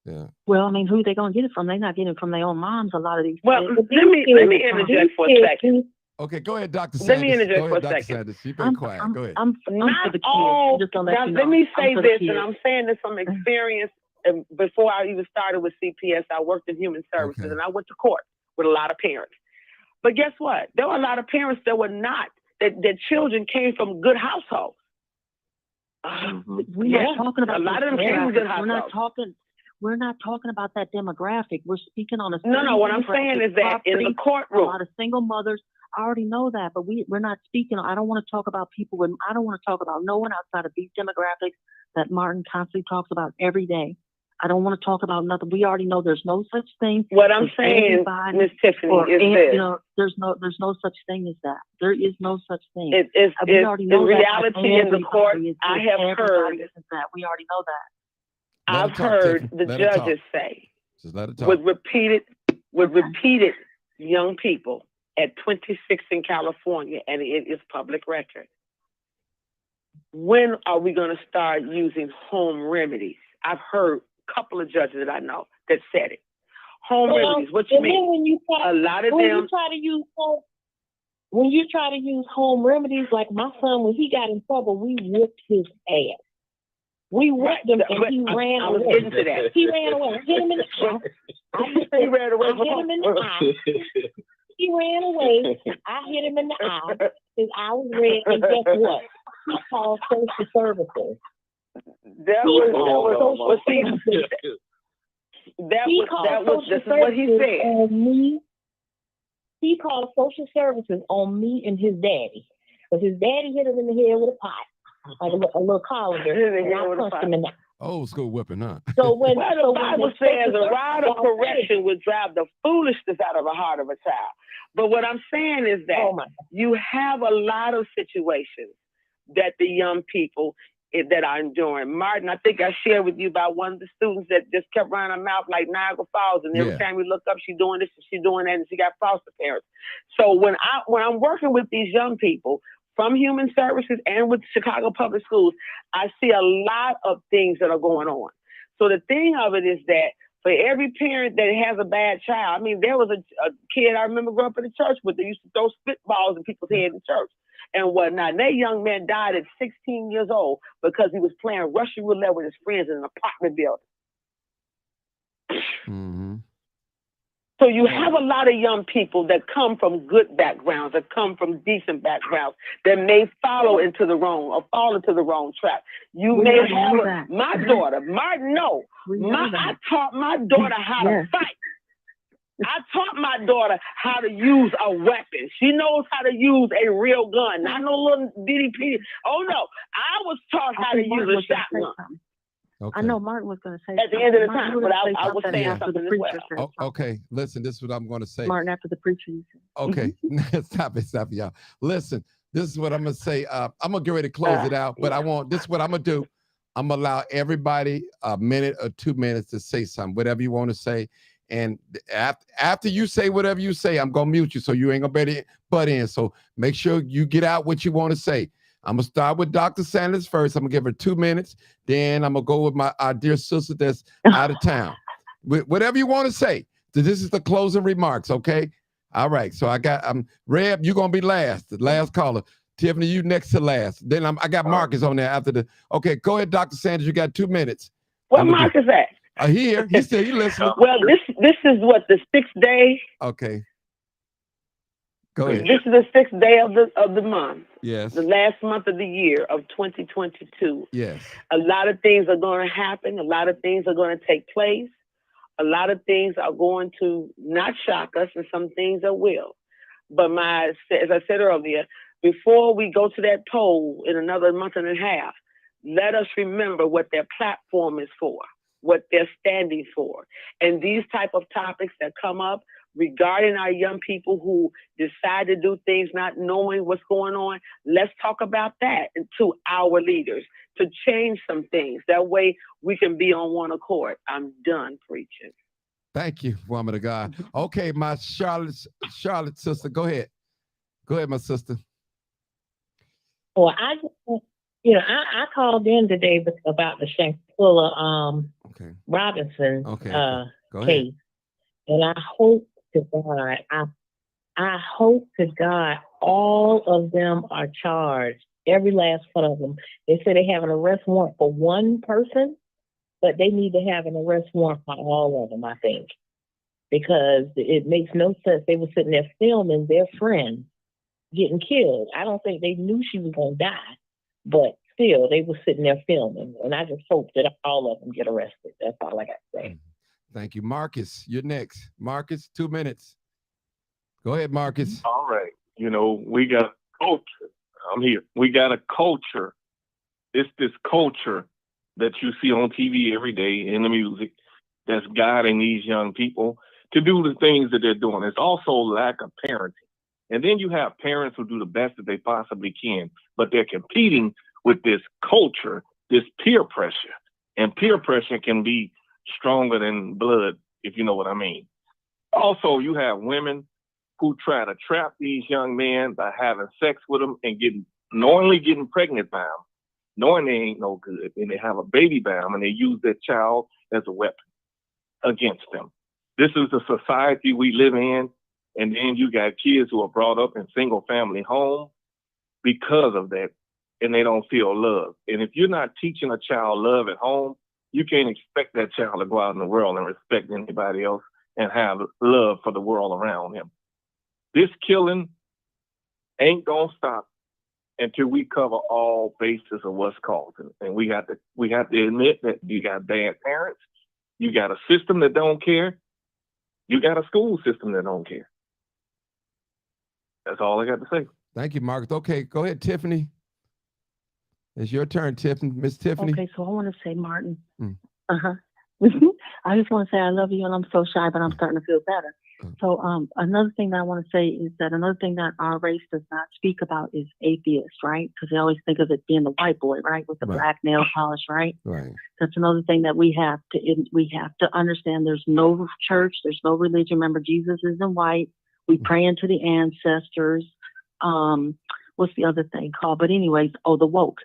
Yeah. Well, I mean, who are they going to get it from? They're not getting it from their own moms, a lot of these Well, kids. let me interject for a second. Okay, go ahead, Dr. Sanders. Let me interject for a Dr. second. Sanders. You've been quiet. Go ahead. I'm for the All, kids. now, let me say this, and I'm saying this from experience. And before I even started with CPS, I worked in human services, and I went to court with a lot of parents. But guess what? There were a lot of parents that were not, that children came from good households. We're not talking about a lot of them came from good households. households. We're not talking about that demographic. We're speaking on a No. What I'm saying is that in the courtroom, a lot of single mothers. I already know that, but we're not speaking. I don't want to talk about people. I don't want to talk about no one outside of these demographics that Martin constantly talks about every day. I don't want to talk about nothing. We already know there's no such thing. What I'm saying, Ms. Tiffany, is this. You know, there's no such thing as that. There is no such thing. It's reality in the court. I have heard that. We already know that. I've heard the judges say just let it talk. with repeated young people at 26 in California, and it is public record. When are we going to start using home remedies? I've heard a couple of judges that I know that said it. Home remedies, what you mean? When you try to use home remedies, like my son, when he got in trouble, we whipped his ass. We whipped him and he ran away. He ran away. I hit him in the eye. He ran away. I hit him in the eye. He ran away. I hit him in the eye. His eye was red, and guess what? He called social services. This is what he said. On me. He called social services on me and his daddy. Because his daddy hit him in the head with a pot. Like a little colander, and I punched him in the. Old school whipping, huh? So when the Bible says a rod of correction would drive the foolishness out of the heart of a child. But what I'm saying is that you have a lot of situations that the young people that are enduring. Martin, I think I shared with you about one of the students that just kept running her mouth like Niagara Falls, and every time we look up, she's doing this and she's doing that, and she got foster parents. So when I'm working with these young people from human services and with Chicago Public Schools, I see a lot of things that are going on. So the thing of it is that for every parent that has a bad child, I mean, there was a kid I remember growing up in the church with, they used to throw spitballs in people's heads in church and whatnot. And that young man died at 16 years old because he was playing Russian roulette with his friends in an apartment building. Mm-hmm. So you have a lot of young people that come from good backgrounds, that come from decent backgrounds, that may fall into the wrong trap. You may have my daughter, Martin. I taught my daughter how to fight. I taught my daughter how to use a weapon. She knows how to use a real gun, not no little DDP. Oh no, I was taught how to use a shotgun. Okay. I know Martin was going to say at the end of the time, but I was saying something as well. Okay, listen, this is what I'm going to say. Martin, after the preacher. Okay, stop it, y'all. Listen, this is what I'm going to say. I'm going to get ready to close it out, but this is what I'm going to do. I'm going to allow everybody a minute or 2 minutes to say something, whatever you want to say. And after you say whatever you say, I'm going to mute you so you ain't going to butt in. So make sure you get out what you want to say. I'm going to start with Dr. Sanders first. I'm going to give her 2 minutes. Then I'm going to go with our dear sister that's out of town. Whatever you want to say. So this is the closing remarks, okay? All right. So I got Reb, you're going to be last, the last caller. Tiffany, you next to last. Then I got Marcus on there after the. Okay, go ahead, Dr. Sanders. You got 2 minutes. Where Marcus at? Here. He said he listening. Well, this is what, the 6th day? Okay. Go ahead. This is the 6th day of the month. Yes. The last month of the year of 2022. Yes. A lot of things are going to happen. A lot of things are going to take place. A lot of things are going to not shock us, and some things that will. But as I said earlier, before we go to that poll in another month and a half, let us remember what their platform is for, what they're standing for. And these type of topics that come up regarding our young people who decide to do things not knowing what's going on, let's talk about that to our leaders to change some things. That way we can be on one accord. I'm done preaching. Thank you, woman of God. Okay, my Charlotte sister, go ahead. Go ahead, my sister. Well, I called in today about the Shanquilla Robinson case, and I hope to God, I hope to God all of them are charged, every last one of them. They say they have an arrest warrant for one person, but they need to have an arrest warrant for all of them, I think, because it makes no sense. They were sitting there filming their friend getting killed. I don't think they knew she was going to die, but still, they were sitting there filming, and I just hope that all of them get arrested. That's all I got to say. Thank you. Marcus, you're next. Marcus, 2 minutes. Go ahead, Marcus. All right. We got a culture. I'm here. We got a culture. It's this culture that you see on TV every day in the music that's guiding these young people to do the things that they're doing. It's also lack of parenting. And then you have parents who do the best that they possibly can, but they're competing with this culture, this peer pressure. And peer pressure can be stronger than blood, if you know what I mean. Also, you have women who try to trap these young men by having sex with them and knowingly getting pregnant by them, knowing they ain't no good, and they have a baby by them, and they use that child as a weapon against them. This is the society we live in. And then you got kids who are brought up in single family homes because of that, and they don't feel love. And if you're not teaching a child love at home, you can't expect that child to go out in the world and respect anybody else and have love for the world around him. This killing ain't gonna stop until we cover all bases of what's causing. And we have to admit that you got bad parents, you got a system that don't care, you got a school system that don't care. That's all I got to say. Thank you, Marcus. Okay, go ahead, Tiffany. It's your turn, Tiffany. Miss Tiffany. Okay, so I want to say, Martin. I just want to say I love you, and I'm so shy, but I'm starting to feel better. So another thing that I want to say is that another thing that our race does not speak about is atheist, right? Because they always think of it being the white boy, right, with the black nail polish, right? Right. That's another thing that we have to understand. There's no church, there's no religion. Remember, Jesus isn't white. We pray into the ancestors. What's the other thing called? But anyways, the woke.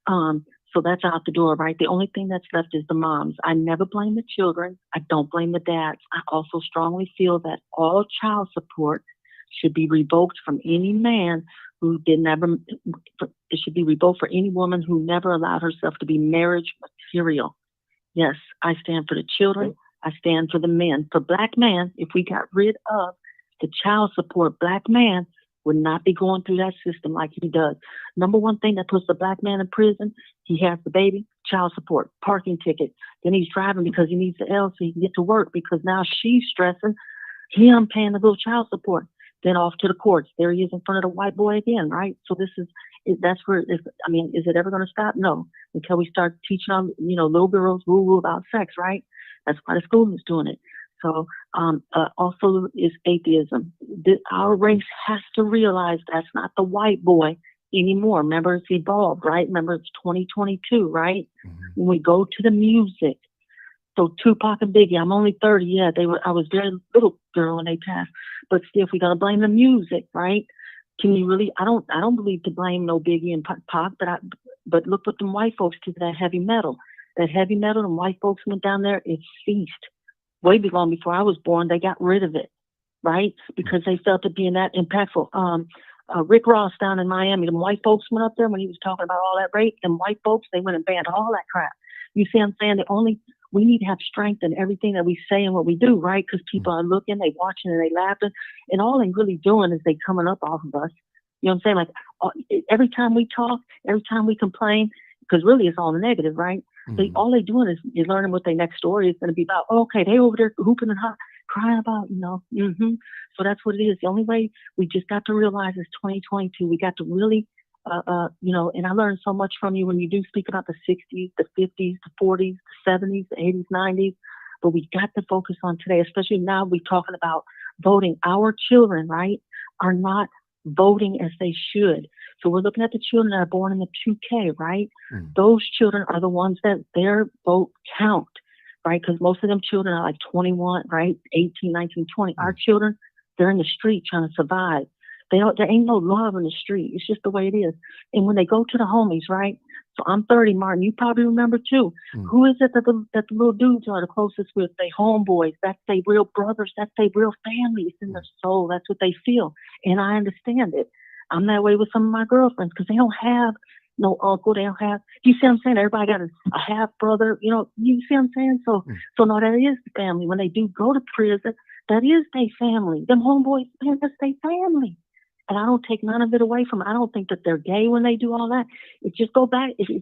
So that's out the door, right? The only thing that's left is the moms. I never blame the children. I don't blame the dads. I also strongly feel that all child support should be revoked from any man who it should be revoked for any woman who never allowed herself to be marriage material. Yes, I stand for the children. I stand for the men. For black man, if we got rid of the child support, black man would not be going through that system like he does. Number one thing that puts the black man in prison, he has the baby, child support, parking ticket. Then he's driving because he needs the L so he can get to work because now she's stressing him paying the little child support. Then off to the courts. There he is in front of the white boy again, right? So that's where, is it ever going to stop? No, until we start teaching on, little girls rule about sex, right? That's why the school is doing it. So also is atheism. Our race has to realize that's not the white boy anymore. Remember, it's evolved, right? Remember, it's 2022, right? Mm-hmm. When we go to the music. So Tupac and Biggie, I'm only 30. Yeah, I was very little girl when they passed. But still, if we gotta blame the music, right? Can you really? I don't believe to blame no Biggie and Pac, but look what them white folks did to that heavy metal. That heavy metal, and white folks went down there, it ceased. Way long before I was born, they got rid of it, right? Because they felt it being that impactful. Rick Ross down in Miami. Them white folks went up there when he was talking about all that rape. Them white folks, they went and banned all that crap. You see what I'm saying? We need to have strength in everything that we say and what we do, right? Because people are looking, they watching, and they laughing. And all they really doing is they coming up off of us. You know what I'm saying? Like every time we talk, every time we complain, because really it's all negative, right? All they doing is you're learning what their next story is going to be about. Oh, okay, they over there hooping and crying about, So that's what it is. The only way we just got to realize is 2022. We got to really, and I learned so much from you when you do speak about the 60s, the 50s, the 40s, the 70s, the 80s, 90s. But we got to focus on today, especially now we're talking about voting. Our children, right, are not voting as they should. So we're looking at the children that are born in the 2K, right? Those children are the ones that their vote count, right? Because most of them children are like 21, right? 18, 19, 20. Our children, they're in the street trying to survive. There ain't no love in the street. It's just the way it is. And when they go to the homies, right? So I'm 30, Martin. You probably remember too. Who is it that the little dudes are the closest with? They homeboys. That's their real brothers. That's their real family. It's in their soul. That's what they feel. And I understand it. I'm that way with some of my girlfriends because they don't have no uncle. They don't have. You see what I'm saying? Everybody got a half brother. You see what I'm saying? So no, that is the family. When they do go to prison, that is their family. Them homeboys, man, that's their family. And I don't take none of it away from them. I don't think that they're gay when they do all that. If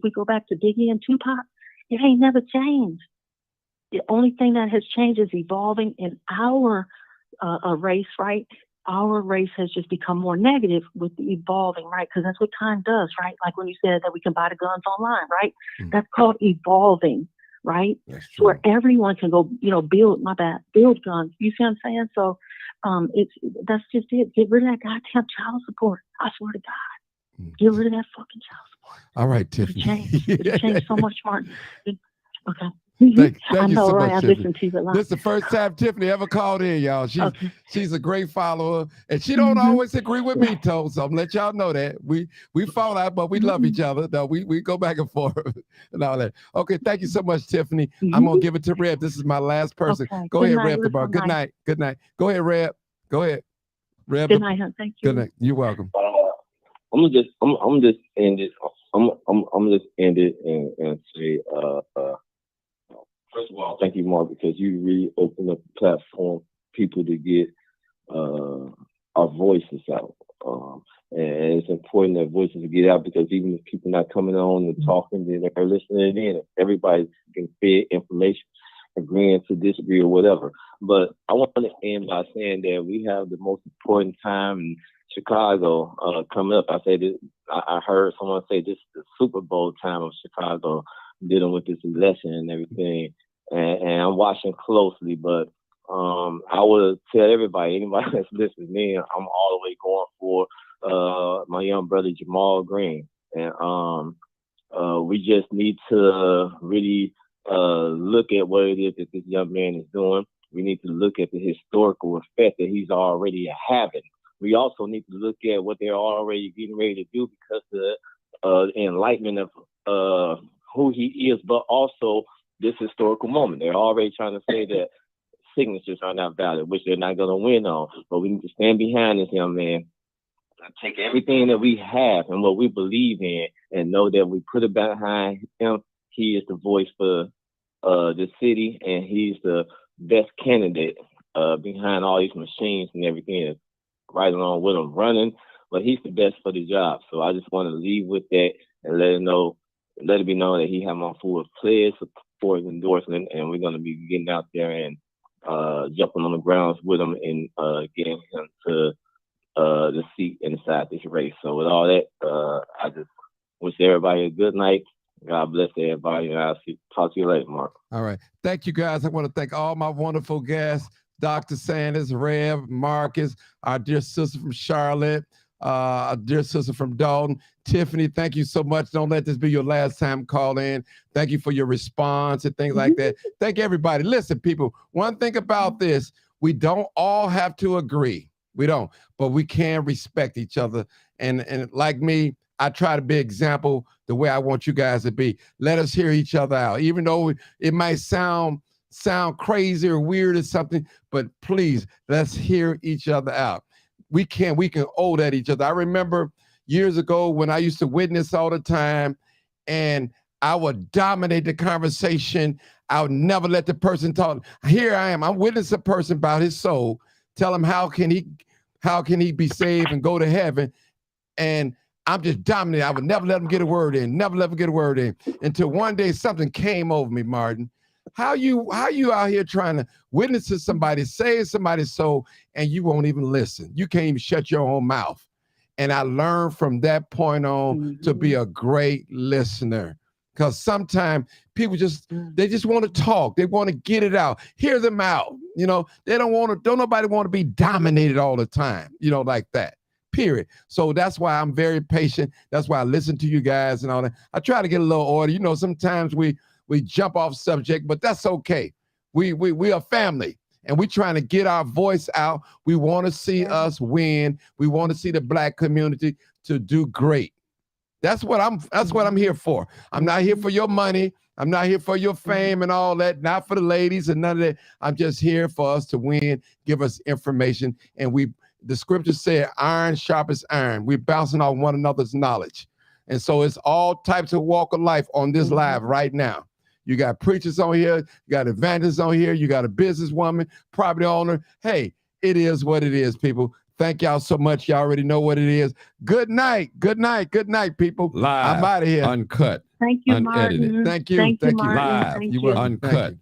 we go back to Biggie and Tupac, it ain't never changed. The only thing that has changed is evolving in our race, right? Our race has just become more negative with the evolving, right? Because that's what time does, right? Like when you said that we can buy the guns online, right? That's called evolving, right? So where everyone can go, build guns. You see what I'm saying? So that's just it. Get rid of that goddamn child support. I swear to God. Get rid of that fucking child support. All right, Tiffany. It changed so much, Martin. Okay. Thank I you know, so right? much, I Tiffany. listened to you a lot. This is the first time Tiffany ever called in, y'all. She's a great follower, and she don't always agree with me, so I'm gonna let y'all know that we fall out, but we love each other. No, we go back and forth and all that. Okay, thank you so much, Tiffany. I'm gonna give it to Reb. This is my last person. Okay. Go ahead, Reb. Tomorrow. Good night. Good night. Go ahead, Reb. Go ahead, Reb. Good night, hon. Thank you. Good night. You're welcome. I'm just end it. I'm just end it and say first of all, thank you, Mark, because you really opened up the platform for people to get our voices out. And it's important that voices get out because even if people not coming on and talking, then they're listening in. Everybody can feed information, agreeing to disagree or whatever. But I want to end by saying that we have the most important time in Chicago coming up. I heard someone say this is the Super Bowl time of Chicago, dealing with this election and everything. And I'm watching closely, but I would tell anybody that's listening in, I'm all the way going for my young brother Jamal Green. And we just need to really look at what it is that this young man is doing. We need to look at the historical effect that he's already having. We also need to look at what they're already getting ready to do because of the enlightenment of who he is, but also this historical moment. They're already trying to say that signatures are not valid, which they're not going to win on. But we need to stand behind this young man, take everything that we have and what we believe in, and know that we put it behind him. He is the voice for the city, and he's the best candidate behind all these machines and everything. Right along with him running, but he's the best for the job. So I just want to leave with that and let it be known that he has my full pledge for his endorsement, and we're going to be getting out there and jumping on the grounds with him and getting him to the seat inside this race. So with all that, I just wish everybody a good night. God bless everybody, and I'll talk to you later, Mark. All right. Thank you, guys. I want to thank all my wonderful guests, Dr. Sanders, Rev, Marcus, our dear sister from Charlotte, our dear sister from Dalton. Tiffany, thank you so much. Don't let this be your last time call in. Thank you for your response and things like that. Thank everybody. Listen, people, one thing about this, we don't all have to agree. We don't, but we can respect each other. And like me, I try to be an example the way I want you guys to be. Let us hear each other out, even though it might sound crazy or weird or something, but please, let's hear each other out. we can owe that each other. I remember years ago when I used to witness all the time, and I would dominate the conversation. I would never let the person talk. Here I am. I'm witnessing a person about his soul. Tell him how can he be saved and go to heaven, and I'm just dominating. I would never let him get a word in. Never let him get a word in until one day something came over me, Martin. How you out here trying to witness to somebody, save somebody's soul, and you won't even listen. You can't even shut your own mouth. And I learned from that point on to be a great listener. Because sometimes people they just want to talk. They want to get it out. Hear them out. You know, they don't nobody want to be dominated all the time, you know, like that. Period. So that's why I'm very patient. That's why I listen to you guys and all that. I try to get a little order. You know, sometimes we jump off subject, but that's okay. We are family, and we trying to get our voice out. We want to see us win. We want to see the Black community to do great. That's what I'm here for. I'm not here for your money. I'm not here for your fame and all that. Not for the ladies and none of that. I'm just here for us to win, give us information. And the scripture said, iron sharpens iron. We're bouncing off one another's knowledge. And so it's all types of walk of life on this live right now. You got preachers on here. You got evangelists on here. You got a businesswoman, property owner. Hey, it is what it is, people. Thank y'all so much. Y'all already know what it is. Good night. Good night. Good night, people. Live. I'm out of here. Uncut. Thank you, Unedited. Martin. Thank you. Thank you, Thank you. Martin. Live. Thank You were you. uncut.